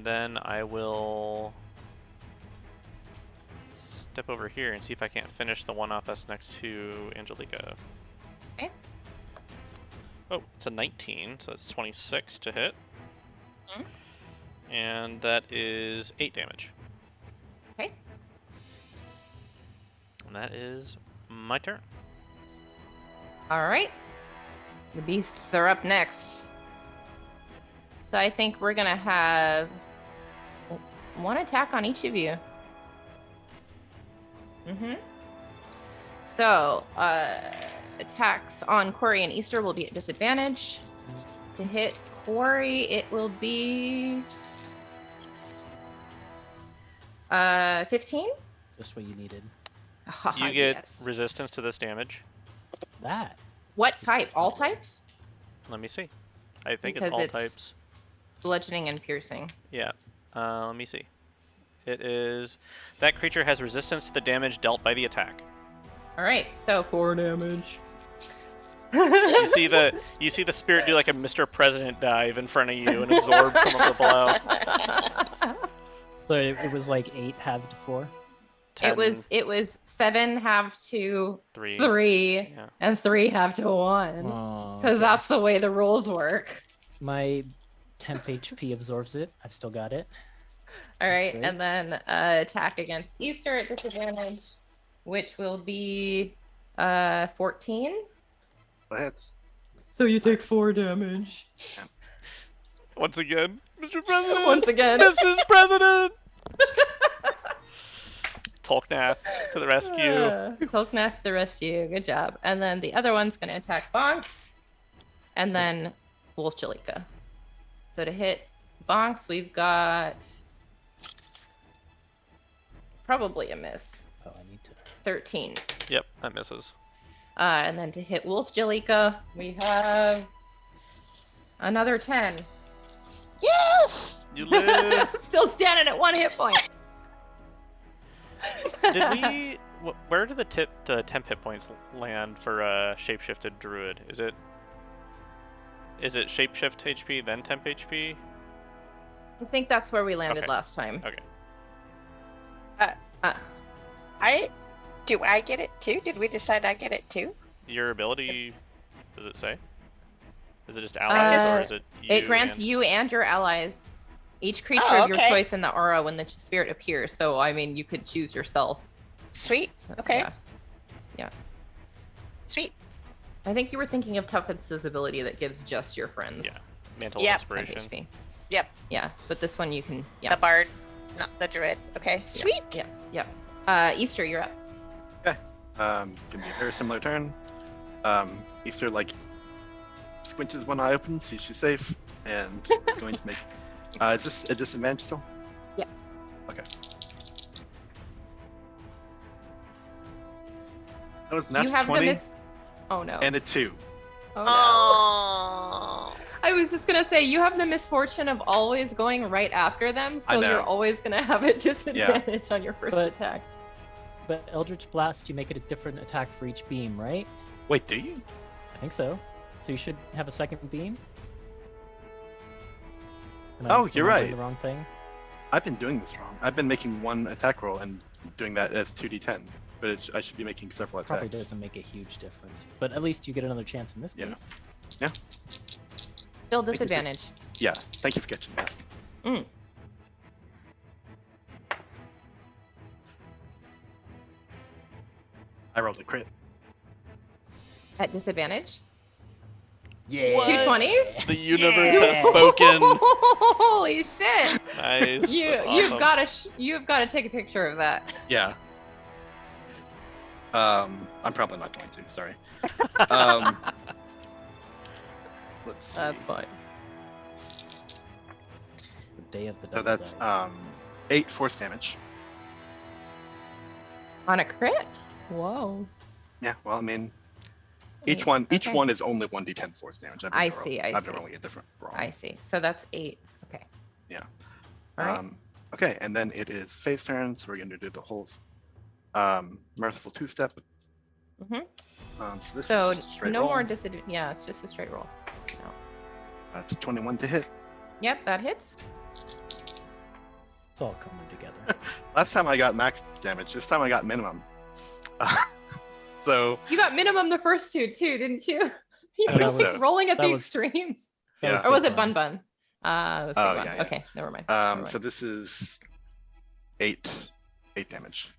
then I will step over here and see if I can't finish the one off that's next to Angelica. Okay. Oh, it's a 19, so that's 26 to hit. Mhm. And that is 8 damage. Okay. And that is my turn. All right. The beasts are up next. So I think we're going to have one attack on each of you. So, attacks on Quarry and Easter will be at disadvantage. To hit Quarry, it will be 15. Just what you needed. You get Yes. resistance to this damage. That. What type? All types? Let me see. I think Because it's all it's- types. Bludgeoning and piercing. Yeah. Let me see. It is that creature has resistance to the damage dealt by the attack. All right, so 4 damage. You see the spirit do like a Mr. President dive in front of you and absorb some of the blow. So it was like 8 halved to 4. 10, It was 7 half to 3. 3 Yeah. and 3 half to 1 because that's the way the rules work. My temp HP absorbs it. I've still got it. All That's right, great. and then attack against Easter at disadvantage, which will be 14. That hits. So you take 4 damage. Once again, Mr. President. Once again. Mrs. President. Tolknath to the rescue. Tolknath to the rescue. Good job. And then the other one's going to attack Bonks, and then Wolf Jalika. So to hit Bonks, we've got probably a miss. Oh, I need to. 13. Yep, that misses. And then to hit Wolf Jalika, we have another 10. Yes! You live. Still standing at 1 hit point. Did we? Where do the temp hit points land for a shapeshifted druid? Is it shapeshift HP then temp HP? I think that's where we landed Okay. last time. Okay. Do I get it too? Did we decide I get it too? Your ability, does it say? Is it just allies or is it you? It grants and- you and your allies each creature Oh, of your okay. choice in the aura when the spirit appears. So, I mean, you could choose yourself. Sweet. So, Okay. Yeah. Sweet. I think you were thinking of Tuffin's ability that gives just your friends. Yeah. Mantle Yep. 10 inspiration. HP. Yep. Yeah, but this one you can. Yeah. The bard, not the druid. Okay. Sweet. Yeah. Easter, you're up. Gonna be a very similar turn. Easter like squinches one eye open, sees she's safe, and is going to make. Is this a disadvantage still? Yeah. Okay. That was an You have 20 the miss. Oh no. and a 2. Oh no. Oh. I was just gonna say you have the misfortune of always going right after them, I so know. you're always gonna have a disadvantage on your first But- attack. But Eldritch Blast, you make it a different attack for each beam, right? Wait, do you? I think so. So you should have a second beam. Oh, you're am I doing right. The wrong thing. I've been doing this wrong. I've been making one attack roll and doing that as 2d10, but I should be making several attacks. Probably doesn't make a huge difference, but at least you get another chance in this Yeah. case. Still you for- disadvantage. Yeah, thank you for catching that. Mm. I rolled a crit. At disadvantage. Yeah. What? 220s? The universe Yeah. has spoken. Holy shit! Nice. That's You've awesome. got to take a picture of that. Yeah. I'm probably not going to. Sorry. Um, let's see. That's fine. It's the day of the So double that's dice. 8 force damage. On a crit? Whoa. Yeah, well, I mean, Eight. each one Okay. is only 1d10 force damage. I see. I've been rolling a different roll. I see. So that's 8. Okay. Yeah. All right. Okay, and then it is Faye's turn, so we're going to do the whole Merciful Two-Step. Mm-hmm. So this So is just a straight no roll. more disadvantage. Yeah, it's just a straight roll. No. That's a 21 to hit. Yep, that hits. It's all coming together. Last time I got max damage. This time I got minimum. So You got minimum the first two too, didn't you? You I were think just so. rolling at That the was- extremes. yeah. Or was Big it Bun Bun? That's Oh, Big Bun. yeah, yeah. Okay, never mind. Never mind. So this is 8 damage. 8 damage.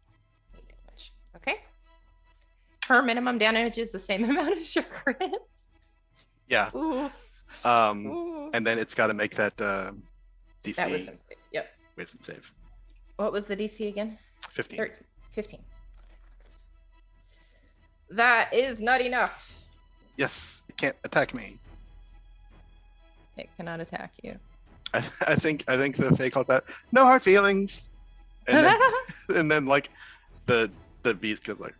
Okay. Her minimum damage is the same amount as your crit. Yeah. Ooh. And then it's got to make that DC That wisdom save. Yep. wisdom save. What was the DC again? 15. 13. 15. That is not enough. Yes, it can't attack me. It cannot attack you. I think the Fae called that no hard feelings. And then, and then like the beast goes like.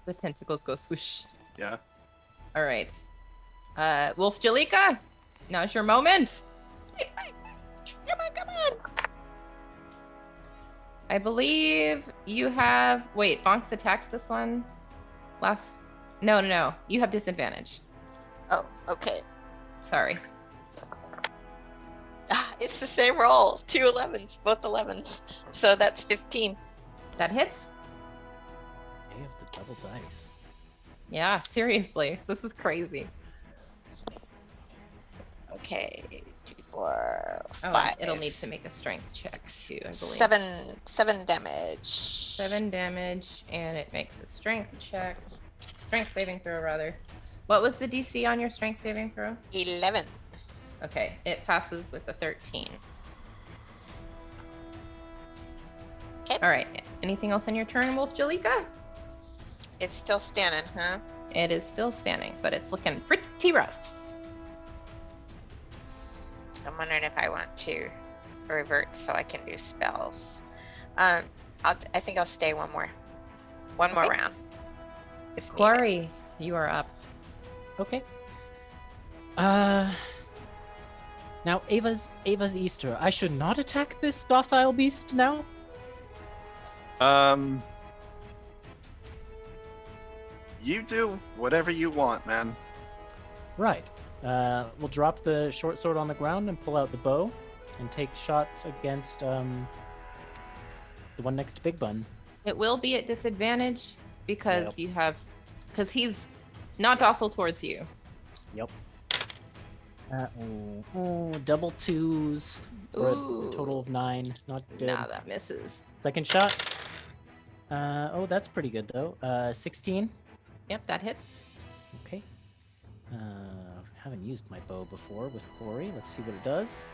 The tentacles go swoosh. Yeah. All right. Wolf Jalika, now's your moment. Come on. I believe you have. Wait, Bonks attacked this one last. No. You have disadvantage. Oh, okay. Sorry. It's the same roll. 2 11s, both 11s. So that's 15. That hits. You have the double dice. Yeah, seriously, this is crazy. Okay. 2, 4, Oh, 5. it'll need to make a strength check too, I believe. 7 damage. 7 damage, and it makes a strength check. Strength saving throw, rather. What was the DC on your strength saving throw? 11. Okay, it passes with a 13. Okay. All right. Anything else on your turn, Wolf Jalika? It's still standing, huh? It is still standing, but it's looking pretty rough. I'm wondering if I want to revert so I can do spells. I think I'll stay one more Okay. round. If needed. Quarry, you are up. Okay. Now Ava's Easter. I should not attack this docile beast now. You do whatever you want, man. Right. We'll drop the short sword on the ground and pull out the bow, and take shots against the one next to Big Bun. It will be at disadvantage because Yep. because he's not docile towards you. Yep. Double 2s for a Ooh. total of 9. Not good. Nah, that misses. Second shot. That's pretty good though. 16. Yep, that hits. Okay. Haven't used my bow before with Quarry. Let's see what it does.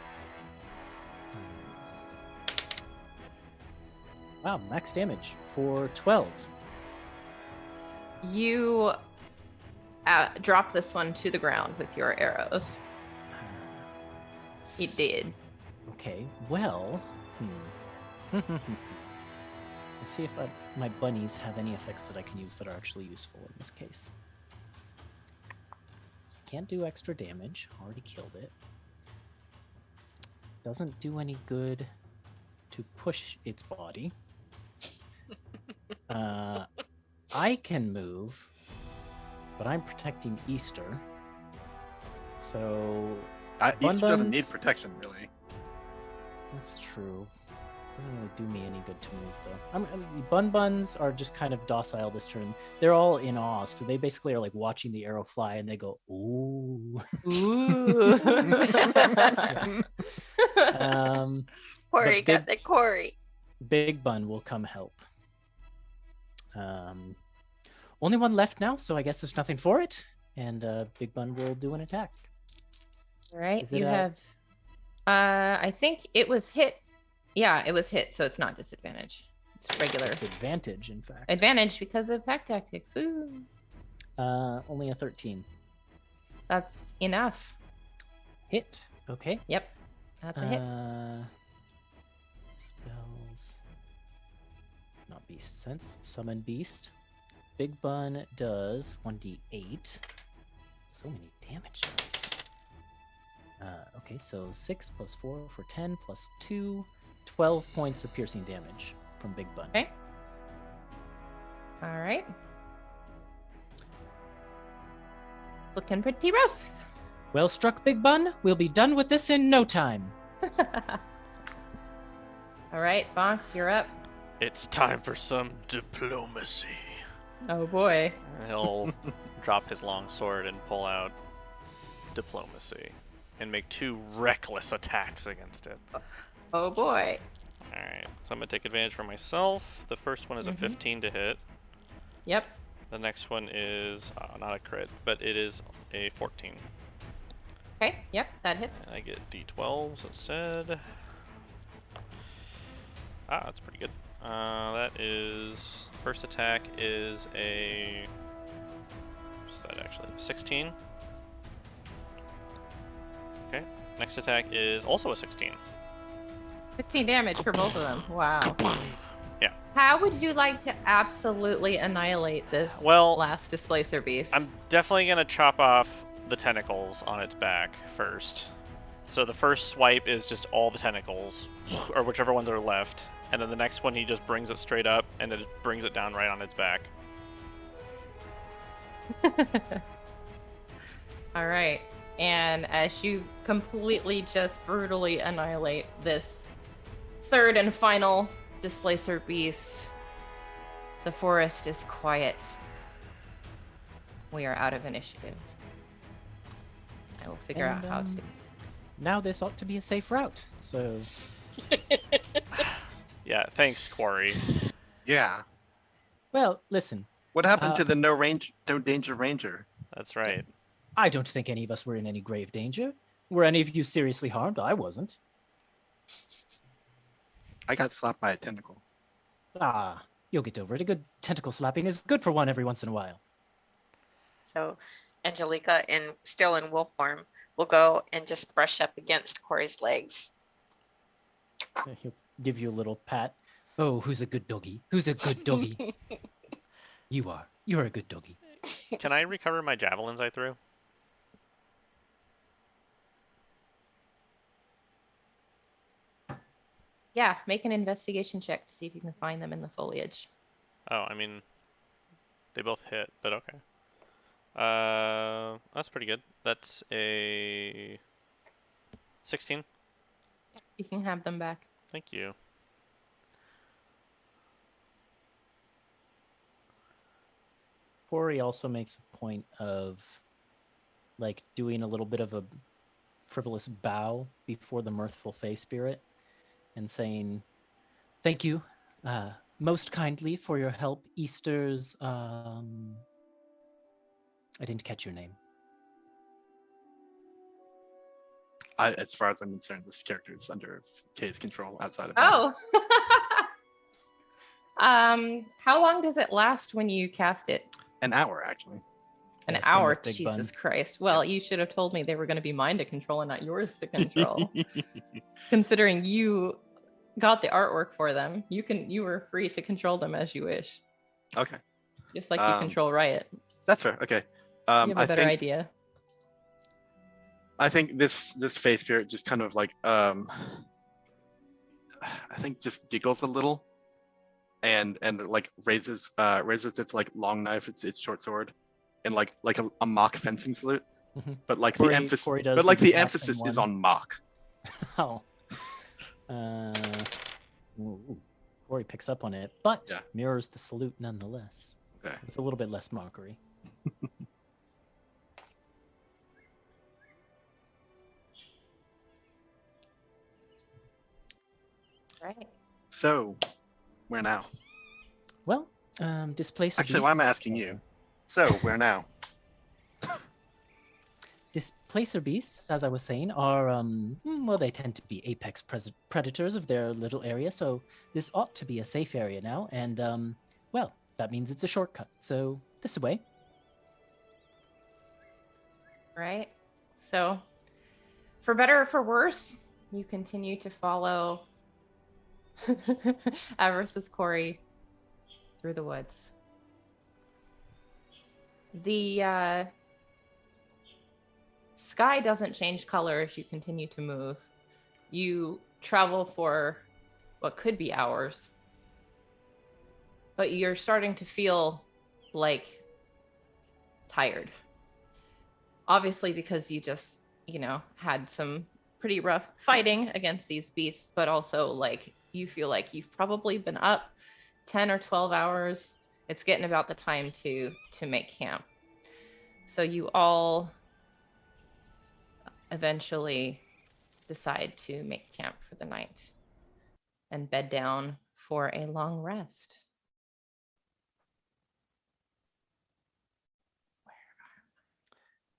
Wow, max damage for 12. You drop this one to the ground with your arrows. It did. Okay, well, let's see if my bunnies have any effects that I can use that are actually useful in this case. Can't do extra damage. Already killed it. Doesn't do any good to push its body. I can move, but I'm protecting Easter. So Easter doesn't need Buns- protection, really. that's true. Doesn't really do me any good to move though. Bun Buns are just kind of docile this turn. They're all in awe, so they basically are like watching the arrow fly, and they go, "Ooh." Ooh. Quarry, but got the quarry. Big Bun will come help. Only one left now, so I guess there's nothing for it. And Big Bun will do an attack. All right, Is it you a- have. I think it was hit. Yeah, it was hit, so it's not disadvantage. It's regular It's advantage, in fact. advantage because of pack tactics. Ooh, Only a 13. that's enough. Hit. Okay. Yep, that's a hit. That beast sense. Summon beast. Big Bun does 1d8. So many damage dice. Okay, so 6 plus 4 for 10 plus 2. 12 points of piercing damage from Big Bun. Okay. All right. Looking pretty rough. Well struck, Big Bun. We'll be done with this in no time. All right, Bonks, you're up. It's time for some diplomacy. Oh boy. And he'll drop his long sword and pull out diplomacy and make 2 reckless attacks against it. Oh boy. Alright, so I'm going to take advantage for myself. The first one is a 15 to hit. Yep. The next one is not a crit, but it is a 14. Okay, yep, that hits. And I get d12s instead. Ah, that's pretty good. That is... First attack is a... What's that actually? 16. Okay. Next attack is also a 16. 15 damage for both of them. Wow. Yeah. How would you like to absolutely annihilate this last displacer beast? I'm definitely going to chop off the tentacles on its back first. So the first swipe is just all the tentacles, or whichever ones are left. And then the next one, he just brings it straight up, and then brings it down right on its back. All right. And as you completely just brutally annihilate this third and final displacer beast, the forest is quiet. We are out of initiative. I will figure out how to. Now this ought to be a safe route, so... Yeah, thanks, Quarry. Yeah. Well, listen. What happened to the no danger ranger? That's right. I don't think any of us were in any grave danger. Were any of you seriously harmed? I wasn't. I got slapped by a tentacle. Ah, you'll get over it. A good tentacle slapping is good for one every once in a while. So Angelica, still in wolf form, will go and just brush up against Corey's legs. He'll give you a little pat. Oh, who's a good doggy? Who's a good doggy? You are. You're a good doggy. Can I recover my javelins I threw? Yeah, make an investigation check to see if you can find them in the foliage. Oh, I mean, they both hit, but okay. That's pretty good. That's a 16. You can have them back. Thank you. Corey also makes a point of like doing a little bit of a frivolous bow before the mirthful Fey spirit and saying, "Thank you most kindly for your help, Easter's I didn't catch your name." As far as I'm concerned, this character is under Kay's control outside of Oh. How long does it last when you cast it? an hour, actually. An Yeah, same hour. with Big Jesus Bun. Christ. Well, you should have told me they were going to be mine to control and not yours to control. Considering you got the artwork for them, you were free to control them as you wish. Okay. Just like you control Riot. That's fair. Okay. You have a better idea. I think this Fae spirit just kind of like I think just giggles a little and like raises its like long knife, its short sword, and like a mock fencing salute. Mhm. But like Corey- the emphasis Corey does but like the the exact emphasis same is one. on mock. Oh. Ooh. Corey picks up on it, but Yeah. mirrors the salute nonetheless. Okay. It's a little bit less mockery. Right. So where now? Well, Displacer Actually, why am I Beasts- asking you? So where now? Displacer beasts, as I was saying, are well, they tend to be apex predators of their little area, so this ought to be a safe area now, and well, that means it's a shortcut. So this way. Right. So, for better or for worse, you continue to follow Avarice's Corey through the woods. The sky doesn't change color if you continue to move. You travel for what could be hours, but you're starting to feel like tired. Obviously, because you just, had some pretty rough fighting against these beasts, but also like you feel like you've probably been up 10 or 12 hours. It's getting about the time to make camp. So you all eventually decide to make camp for the night and bed down for a long rest.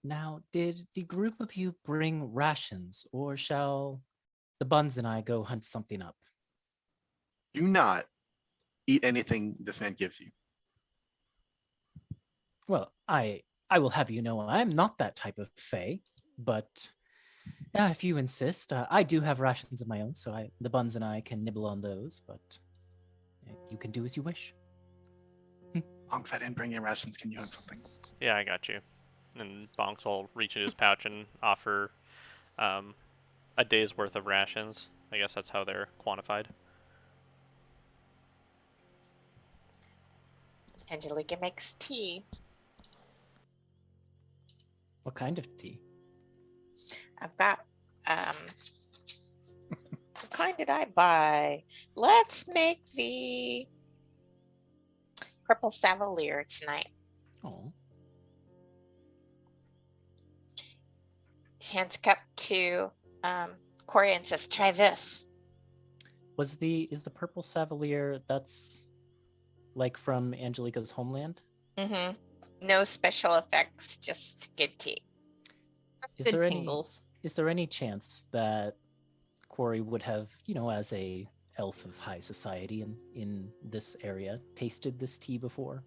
Now, did the group of you bring rations, or shall the Buns and I go hunt something up? Do not eat anything this man gives you. Well, I will have you know I am not that type of fae, but if you insist, I do have rations of my own, so the Buns and I can nibble on those, but you can do as you wish. Bonks, I didn't bring your rations. Can you hunt something? Yeah, I got you. And Bonks will reach in his pouch and offer a day's worth of rations. I guess that's how they're quantified. Angelica makes tea. What kind of tea? I've got what kind did I buy? Let's make the purple Savalier tonight. Oh, She hands a cup to Corey and says, "Try this." is the purple Savalier that's like from Angelica's homeland? Mm-hmm. No special effects, just good tea. Is Good there tingles. Is there any chance that Corey would have, as a elf of high society in this area, tasted this tea before?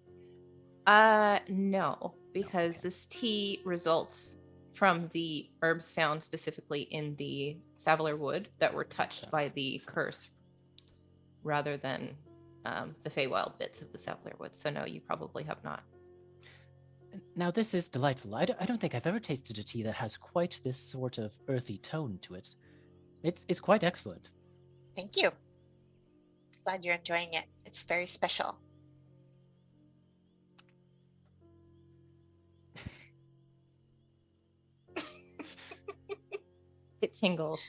No, because okay. this tea results from the herbs found specifically in the Savalier wood that were touched by sense. the Makes sense. curse, rather than the Faewild bits of the Savalier wood. So no, you probably have not. Now, this is delightful. I don't think I've ever tasted a tea that has quite this sort of earthy tone to it. It's quite excellent. Thank you. Glad you're enjoying it. It's very special. It tingles.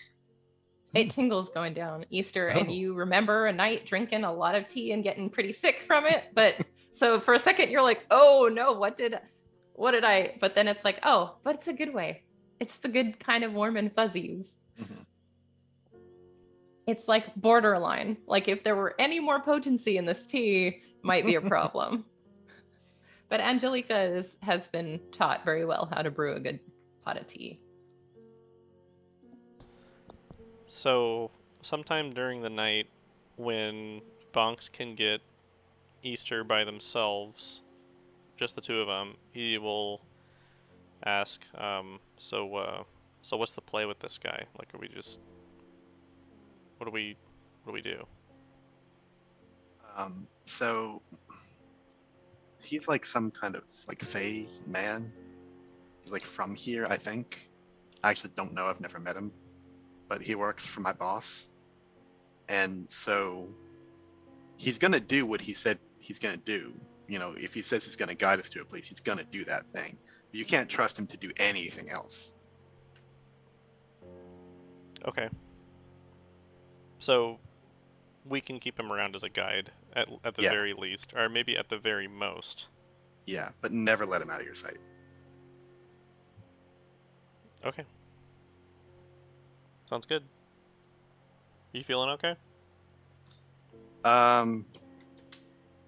It tingles going down Easter, and Oh. you remember a night drinking a lot of tea and getting pretty sick from it. But so for a second, you're like, "Oh no, what did I?" But then it's like, "Oh, but it's a good way. It's the good kind of warm and fuzzies." Mhm. It's like borderline. Like if there were any more potency in this tea, might be a problem. But Angelica has been taught very well how to brew a good pot of tea. So, sometime during the night, when Bonks can get Easter by themselves, just the two of them, he will ask, so what's the play with this guy? Like, are we just, what do we do? So he's like some kind of like Fey man. He's like from here, I think. I actually don't know. I've never met him, but he works for my boss, and so he's gonna do what he said he's gonna do. If he says he's gonna guide us to a place, he's gonna do that thing. But you can't trust him to do anything else. Okay. So, we can keep him around as a guide at the Yeah. very least, or maybe at the very most. Yeah, but never let him out of your sight. Okay. Sounds good. You feeling okay?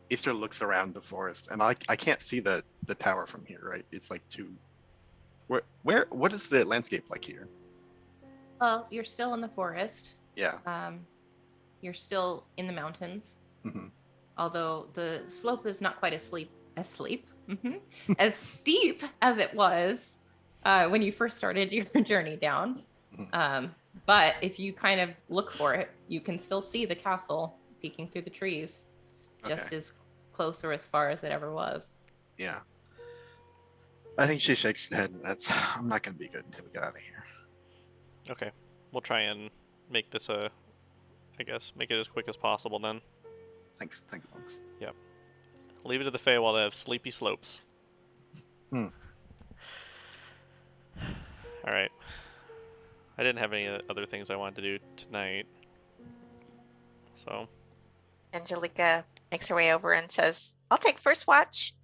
Easter looks around the forest, and I can't see the tower from here, right? It's like too. What is the landscape like here? Well, you're still in the forest. Yeah. You're still in the mountains. Hmm. Although the slope is not quite as steep, as steep as it was when you first started your journey down. But if you kind of look for it, you can still see the castle peeking through the trees, just Okay. as close or as far as it ever was. Yeah. I think she shakes her head. I'm not going to be good until we get out of here. Okay, we'll try and make this make it as quick as possible then. Thanks, folks. Leave it to the Faewild to have sleepy slopes. Hmm. Alright. I didn't have any other things I wanted to do tonight. So, Angelica makes her way over and says, I'll take first watch.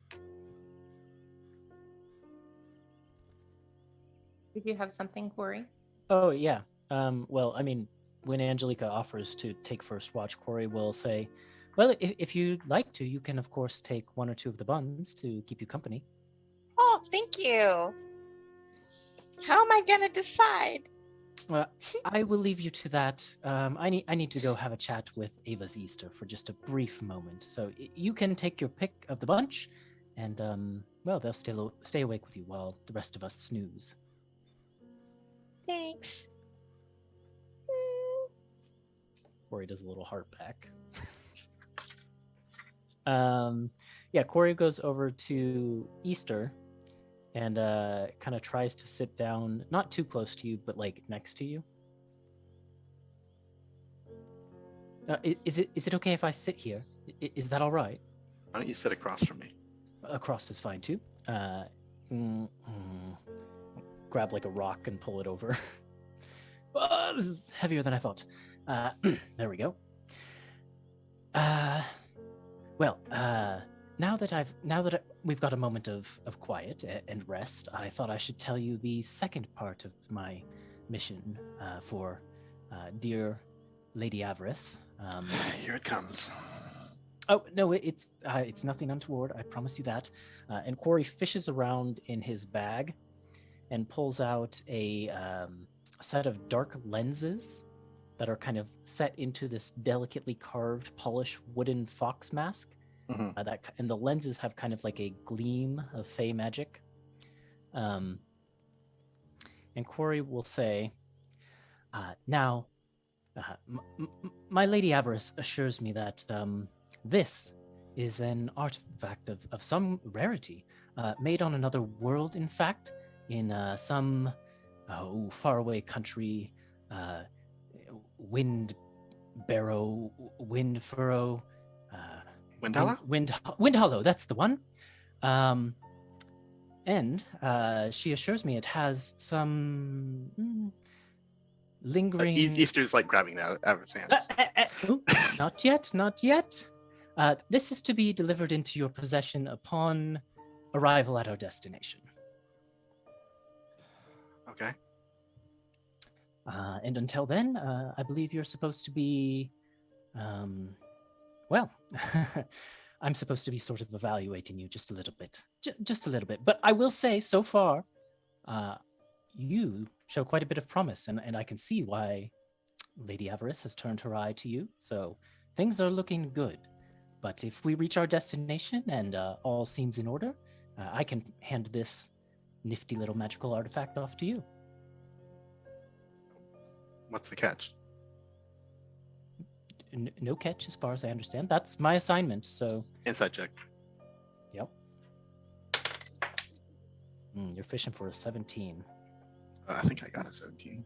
Did you have something, Corey? Oh yeah. Well, I mean, when Angelica offers to take first watch, Corey will say, "Well, if you'd like to, you can of course take one or two of the buns to keep you company." Oh, thank you. How am I going to decide? I will leave you to that. I need to go have a chat with Ava's Easter for just a brief moment. So you can take your pick of the bunch, and well, they'll stay awake with you while the rest of us snooze. Thanks. Corey does a little heart back. Yeah, Corey goes over to Easter and kind of tries to sit down, not too close to you, but like next to you. Is it okay if I sit here? Is that all right? Why don't you sit across from me? Across is fine too. Grab like a rock and pull it over. Oh, this is heavier than I thought. There we go. Well, now that we've got a moment of quiet and rest, I thought I should tell you the second part of my mission for dear Lady Avarice. Here it comes. Oh no, it's nothing untoward. I promise you that. And Corey fishes around in his bag and pulls out a set of dark lenses that are kind of set into this delicately carved, polished wooden fox mask. Mhm. And the lenses have kind of like a gleam of fey magic. And Corey will say, "Now, my Lady Avarice assures me that this is an artifact of some rarity, made on another world, in fact, in some faraway country, Wind Furrow, Wind Hollow, that's the one. And she assures me it has some lingering... Easter's like grabbing that out of his hands. Not yet. This is to be delivered into your possession upon arrival at our destination. Okay. And until then, I believe you're supposed to be, well, I'm supposed to be sort of evaluating you just a little bit. Just a little bit. But I will say, so far, you show quite a bit of promise, and I can see why Lady Avarice has turned her eye to you. So things are looking good. But if we reach our destination and all seems in order, I can hand this nifty little magical artifact off to you. What's the catch? No catch, as far as I understand. That's my assignment, so... Inside check. Yep. You're fishing for a 17. I think I got a 17.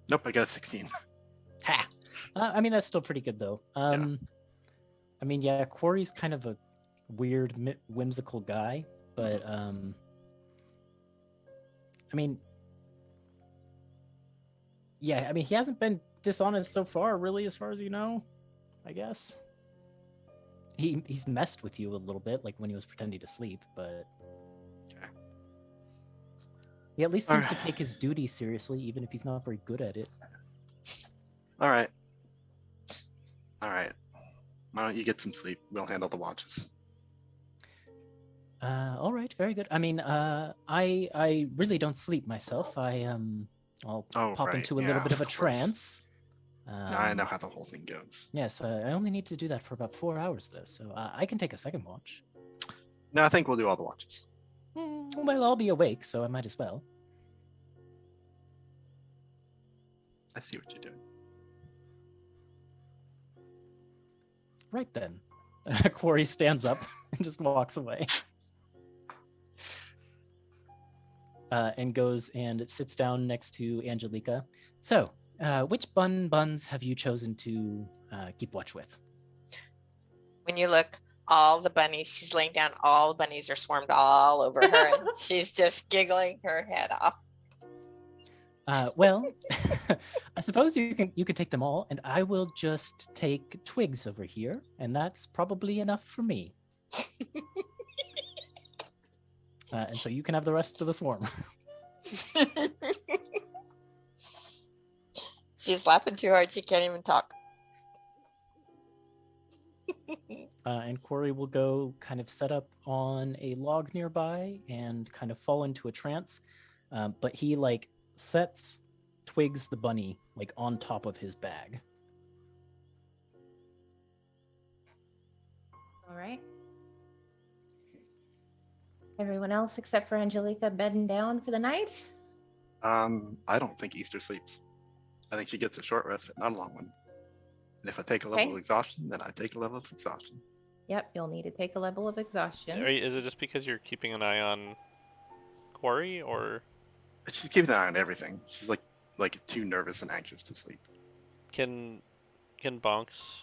Nope, I got a 16. Ha! I mean, that's still pretty good, though. Yeah. I mean, yeah, Corey's kind of a weird, whimsical guy, but, I mean... Yeah, I mean, he hasn't been dishonest so far, really, as far as you know, I guess. He's messed with you a little bit, like when he was pretending to sleep, but... Okay. He at least seems to take his duty seriously, even if he's not very good at it. All right. Why don't you get some sleep? We'll handle the watches. All right, very good. I mean, I really don't sleep myself. I'll pop into a little bit of a trance. I know how the whole thing goes. Yes, I only need to do that for about 4 hours, though, so I can take a second watch. No, I think we'll do all the watches. Well, I'll be awake, so I might as well. I see what you're doing. Right then. Quarry stands up and just walks away. And goes and sits down next to Angelica. So, which buns have you chosen to keep watch with? When you look, all the bunnies, she's laying down, all the bunnies are swarmed all over her, and she's just giggling her head off. Well, I suppose you can take them all, and I will just take Twigs over here, and that's probably enough for me. And so you can have the rest of the swarm. She's laughing too hard, she can't even talk. And Quarry will go kind of set up on a log nearby and kind of fall into a trance. But he like sets Twigs the bunny like on top of his bag. All right. Everyone else except for Angelica bedding down for the night? I don't think Easter sleeps. I think she gets a short rest, but not a long one. And if I take a level Okay. of exhaustion, then I take a level of exhaustion. Yep, you'll need to take a level of exhaustion. Is it just because you're keeping an eye on Quarry, or She's keeping an eye on everything. She's like too nervous and anxious to sleep. can Bonks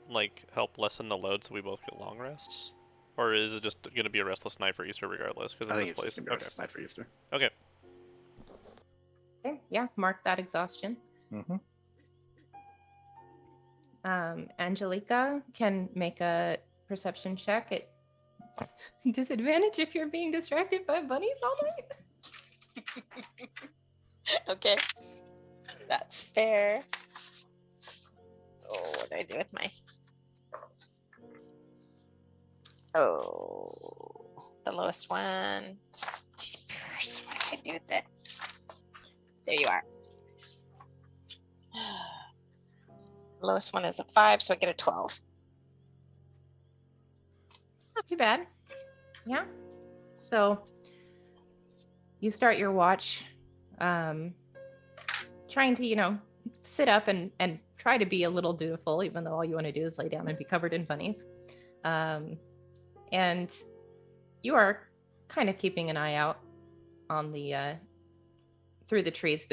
like help lessen the load so we both get long rests? Or is it just going to be a restless night for Easter regardless? Because I think it's just gonna be a restless night for Easter. Okay. Okay, yeah, mark that exhaustion. Mm-hmm. Angelica can make a perception check at disadvantage if you're being distracted by bunnies all night. Okay, that's fair. Oh, what do I do with my... Oh, the lowest one. Jeepers, what did I do with it? There you are. The lowest one is a 5, so I get a 12. Not too bad. Yeah. So you start your watch, trying to, sit up and try to be a little dutiful, even though all you want to do is lay down and be covered in bunnies. And you are kind of keeping an eye out on the through the trees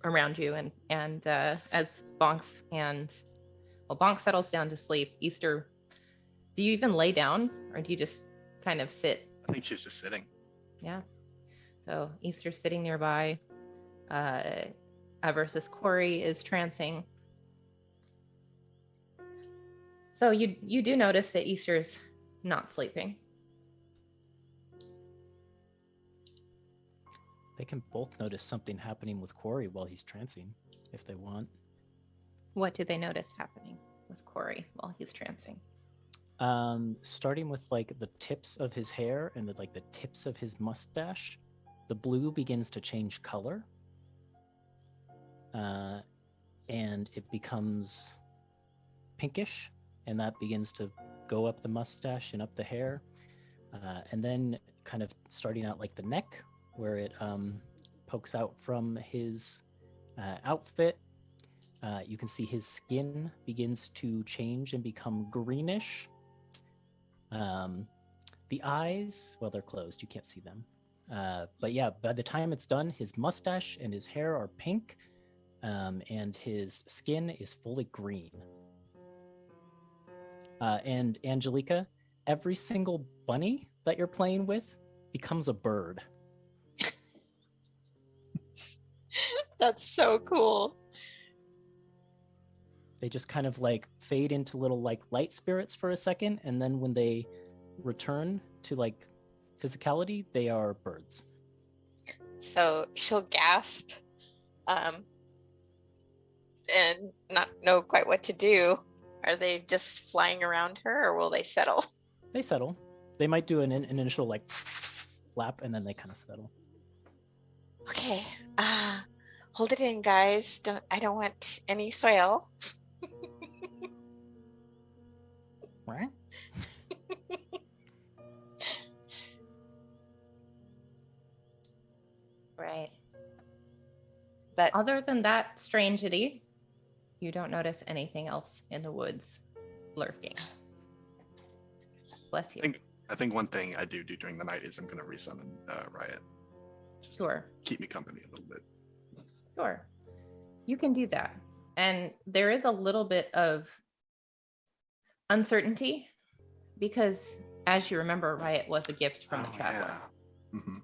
around you, and as Bonks Bonk settles down to sleep. Easter, do you even lay down, or do you just kind of sit? I think she's just sitting. Yeah. So Easter's sitting nearby. Versus Quarry is trancing. So you do notice that Easter's not sleeping. They can both notice something happening with Quarry while he's trancing, if they want. What do they notice happening with Quarry while he's trancing? Starting with like the tips of his hair and the tips of his mustache, the blue begins to change color. And it becomes pinkish, and that begins to go up the mustache and up the hair. And then kind of starting out like the neck, where it pokes out from his outfit. You can see his skin begins to change and become greenish. The eyes, well, they're closed. You can't see them. But yeah, by the time it's done, his mustache and his hair are pink, and his skin is fully green. And Angelica, every single bunny that you're playing with becomes a bird. That's so cool. They just kind of like fade into little like light spirits for a second, and then when they return to like physicality, they are birds. So she'll gasp, and not know quite what to do. Are they just flying around her, or will they settle? They settle. They might do an initial like flap, and then they kind of settle. Okay, hold it in, guys. I don't want any soil. Right? Right. But Other than that strangity, you don't notice anything else in the woods lurking. Bless you. I think one thing I do during the night is I'm going to resummon Riot. Just to Sure. keep me company a little bit. Sure. You can do that. And there is a little bit of uncertainty because, as you remember, Riot was a gift from the Traveler. Yeah. Mm-hmm.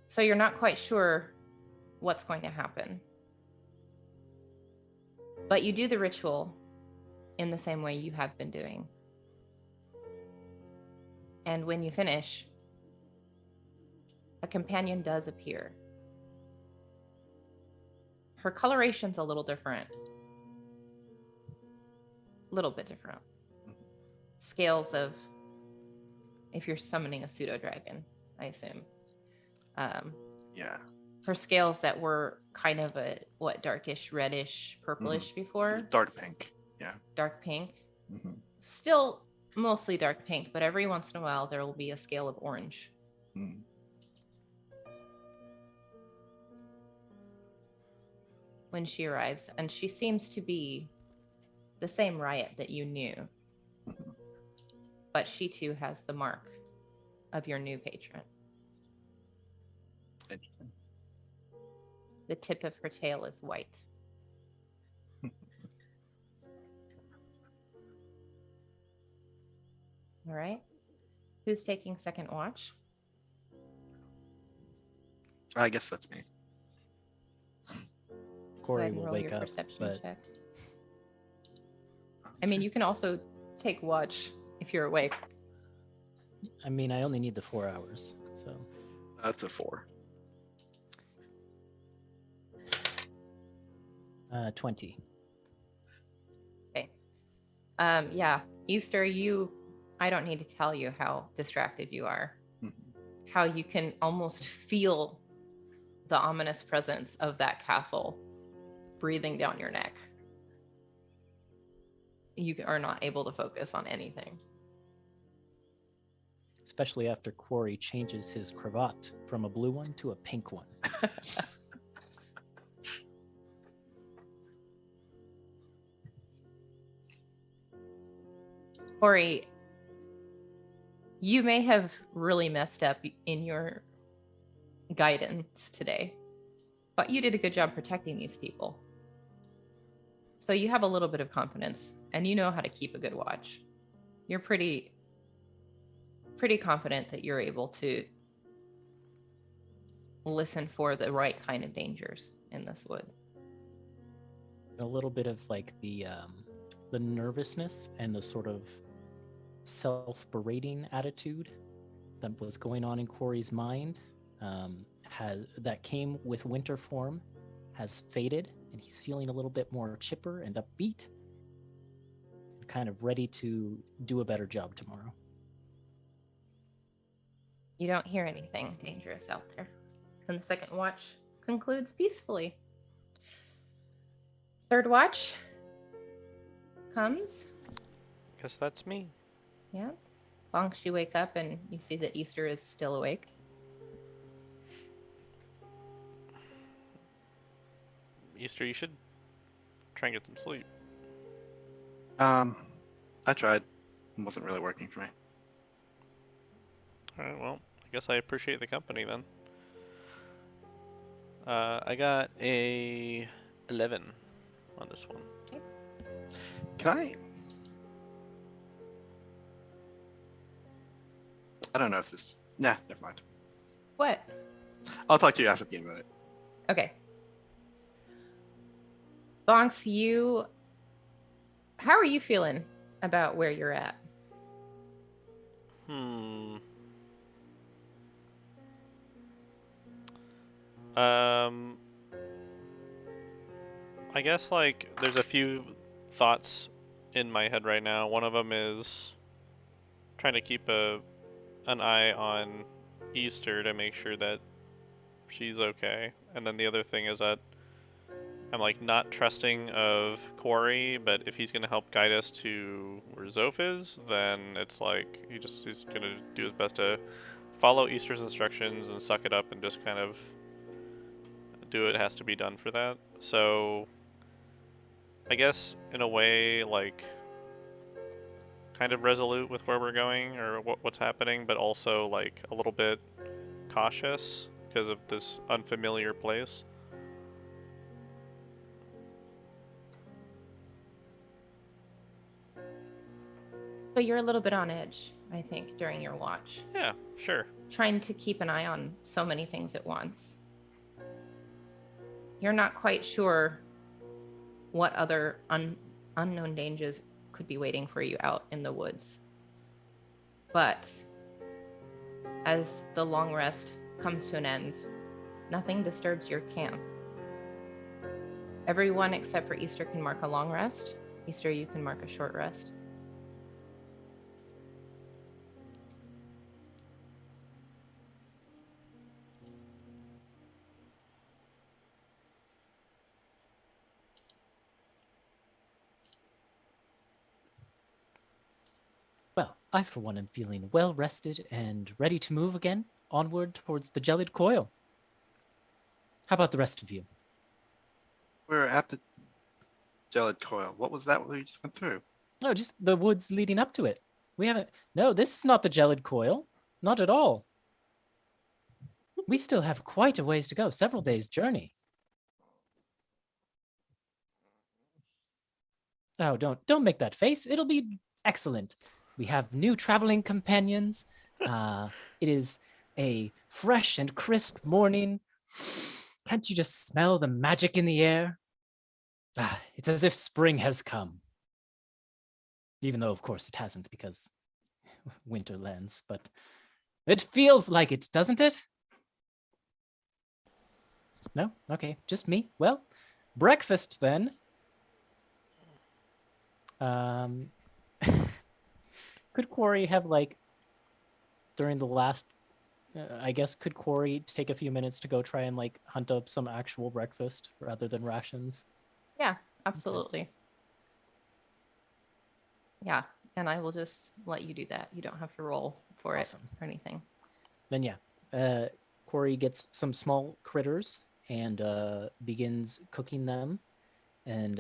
So you're not quite sure what's going to happen. But you do the ritual in the same way you have been doing. And when you finish, a companion does appear. Her coloration's a little different. A little bit different. Scales of, if you're summoning a pseudo-dragon, I assume. Yeah. Her scales that were kind of darkish, reddish, purplish before. Dark pink. Yeah. Dark pink. Mm-hmm. Still mostly dark pink, but every once in a while there will be a scale of orange. Mm. When she arrives, and she seems to be the same Riot that you knew, but she too has the mark of your new patron. Interesting. The tip of her tail is white. All right. Who's taking second watch? I guess that's me. Go Corey ahead and will roll wake your up, perception but check. I mean, you can also take watch if you're awake. I mean, I only need the 4 hours, so That's a 4. 20. Okay. Yeah, Easter, I don't need to tell you how distracted you are. Mm-hmm. How you can almost feel the ominous presence of that castle breathing down your neck. You are not able to focus on anything. Especially after Quarry changes his cravat from a blue one to a pink one. Corey, you may have really messed up in your guidance today, but you did a good job protecting these people. So you have a little bit of confidence, and you know how to keep a good watch. You're pretty confident that you're able to listen for the right kind of dangers in this wood. A little bit of like the nervousness and the sort of self-berating attitude that was going on in Quarry's mind that came with winter form has faded, and he's feeling a little bit more chipper and upbeat, kind of ready to do a better job tomorrow. You don't hear anything dangerous out there, and the second watch concludes peacefully. Third watch comes. Guess that's me. Yeah. Bonks, you wake up and you see that Easter is still awake. Easter, you should try and get some sleep. I tried. It wasn't really working for me. Alright, well, I guess I appreciate the company then. I got a 11 on this one. Can I don't know if this... Nah, never mind. What? I'll talk to you after the game about it. Okay. Bonks, how are you feeling about where you're at? I guess like there's a few thoughts in my head right now. One of them is trying to keep an eye on Easter to make sure that she's okay. And then the other thing is that I'm like not trusting of Quarry, but if he's gonna help guide us to where Zoph is, then it's like he's gonna do his best to follow Easter's instructions and suck it up and just kind of do what has to be done for that. So I guess in a way, like kind of resolute with where we're going or what's happening, but also like a little bit cautious because of this unfamiliar place. So you're a little bit on edge, I think, during your watch. Yeah, sure. Trying to keep an eye on so many things at once. You're not quite sure what other unknown dangers could be waiting for you out in the woods. But as the long rest comes to an end, nothing disturbs your camp. Everyone except for Easter can mark a long rest. Easter, you can mark a short rest. Well, I for one am feeling well rested and ready to move again onward towards the Gelid Coil. How about the rest of you? We're at the Gelid Coil. What was that we just went through? No, just the woods leading up to it. We haven't. No, this is not the Gelid Coil. Not at all. We still have quite a ways to go, several days' journey. Oh, don't make that face. It'll be excellent. We have new traveling companions. It is a fresh and crisp morning. Can't you just smell the magic in the air? It's as if spring has come. Even though, of course, it hasn't because winter lands, but it feels like it, doesn't it? No? Okay, just me. Well, breakfast then. Could Quarry have during the last, I guess, could Quarry take a few minutes to go try and hunt up some actual breakfast rather than rations? Yeah, absolutely. Okay. Yeah, and I will just let you do that. You don't have to roll for Awesome. it or anything. Then yeah, Quarry gets some small critters and begins cooking them. And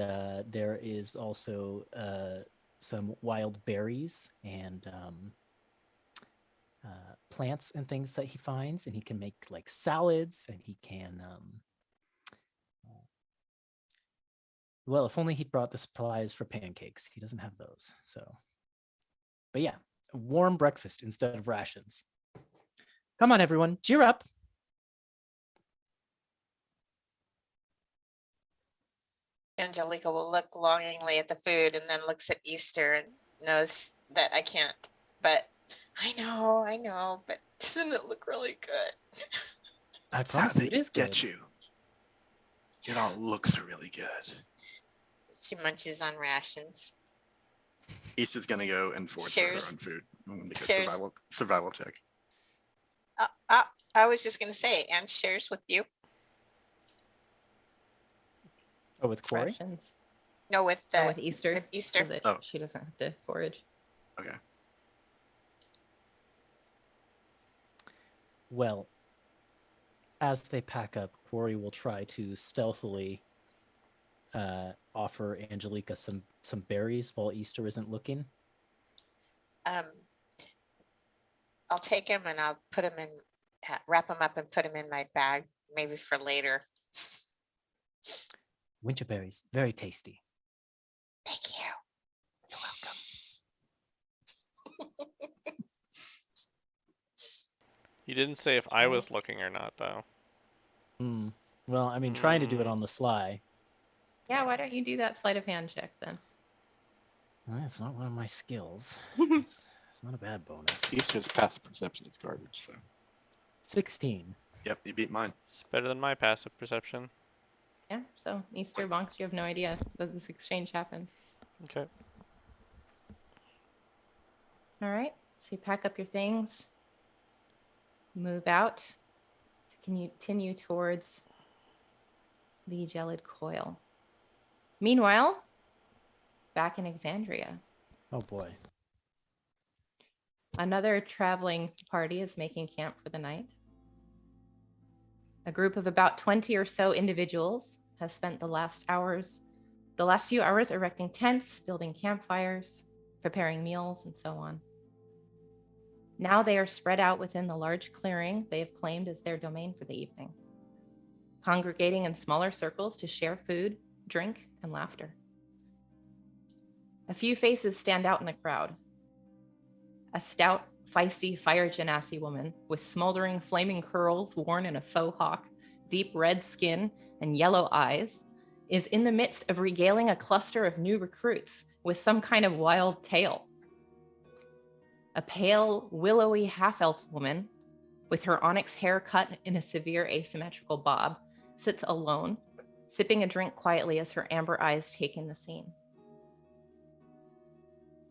there is also some wild berries and plants and things that he finds, and he can make salads, and he can well, if only he'd brought the supplies for pancakes. He doesn't have those. So, but yeah, a warm breakfast instead of rations. Come on, everyone, cheer up. Angelica will look longingly at the food and then looks at Easter and knows that I can't. But I know, but doesn't it look really good? I promise it is good. Get you. It all looks really good. She munches on rations. Easter's gonna go and forage for her own food. Make a survival check. I was just gonna say, and shares with you. Oh, with Quarry? Rations. No, with Easter. With Easter. So that she doesn't have to forage. Okay. Well, as they pack up, Quarry will try to stealthily offer Angelica some berries while Easter isn't looking. I'll take him and I'll put him in, wrap him up and put him in my bag, maybe for later. Winter berries, very tasty. Thank you. You're welcome. You didn't say if I was looking or not, though. Well, I mean, trying to do it on the sly. Yeah, why don't you do that sleight of hand check then? Well, it's not one of my skills. It's not a bad bonus. Easter's passive perception is garbage, so. 16. Yep, you beat mine. It's better than my passive perception. Yeah, so Easter Bonks, you have no idea that this exchange happened. Okay. All right, so you pack up your things, move out, continue towards the Gelid Coil. Meanwhile, back in Exandria. Oh boy. Another traveling party is making camp for the night. A group of about 20 or so individuals has spent the last few hours erecting tents, building campfires, preparing meals, and so on. Now they are spread out within the large clearing they have claimed as their domain for the evening, congregating in smaller circles to share food, drink, and laughter. A few faces stand out in the crowd. A stout, feisty fire genasi woman with smoldering flaming curls worn in a faux hawk, deep red skin, and yellow eyes is in the midst of regaling a cluster of new recruits with some kind of wild tale. A pale, willowy half-elf woman with her onyx hair cut in a severe asymmetrical bob sits alone, sipping a drink quietly as her amber eyes take in the scene.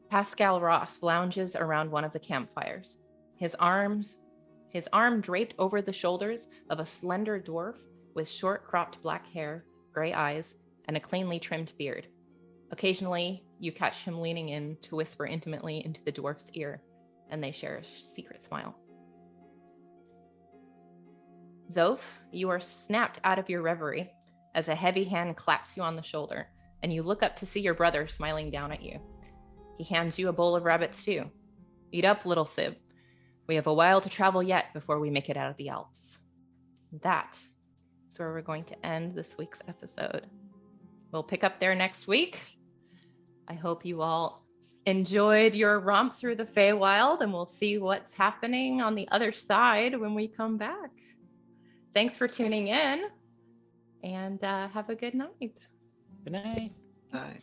Pascal Roth lounges around one of the campfires, his arm draped over the shoulders of a slender dwarf with short cropped black hair, gray eyes, and a cleanly trimmed beard. Occasionally, you catch him leaning in to whisper intimately into the dwarf's ear, and they share a secret smile. Zoph, you are snapped out of your reverie as a heavy hand claps you on the shoulder, and you look up to see your brother smiling down at you. He hands you a bowl of rabbit stew. Eat up, little Sib. We have a while to travel yet before we make it out of the Alps. That is where we're going to end this week's episode. We'll pick up there next week. I hope you all enjoyed your romp through the Faewild, and we'll see what's happening on the other side when we come back. Thanks for tuning in, and have a good night. Good night. Bye.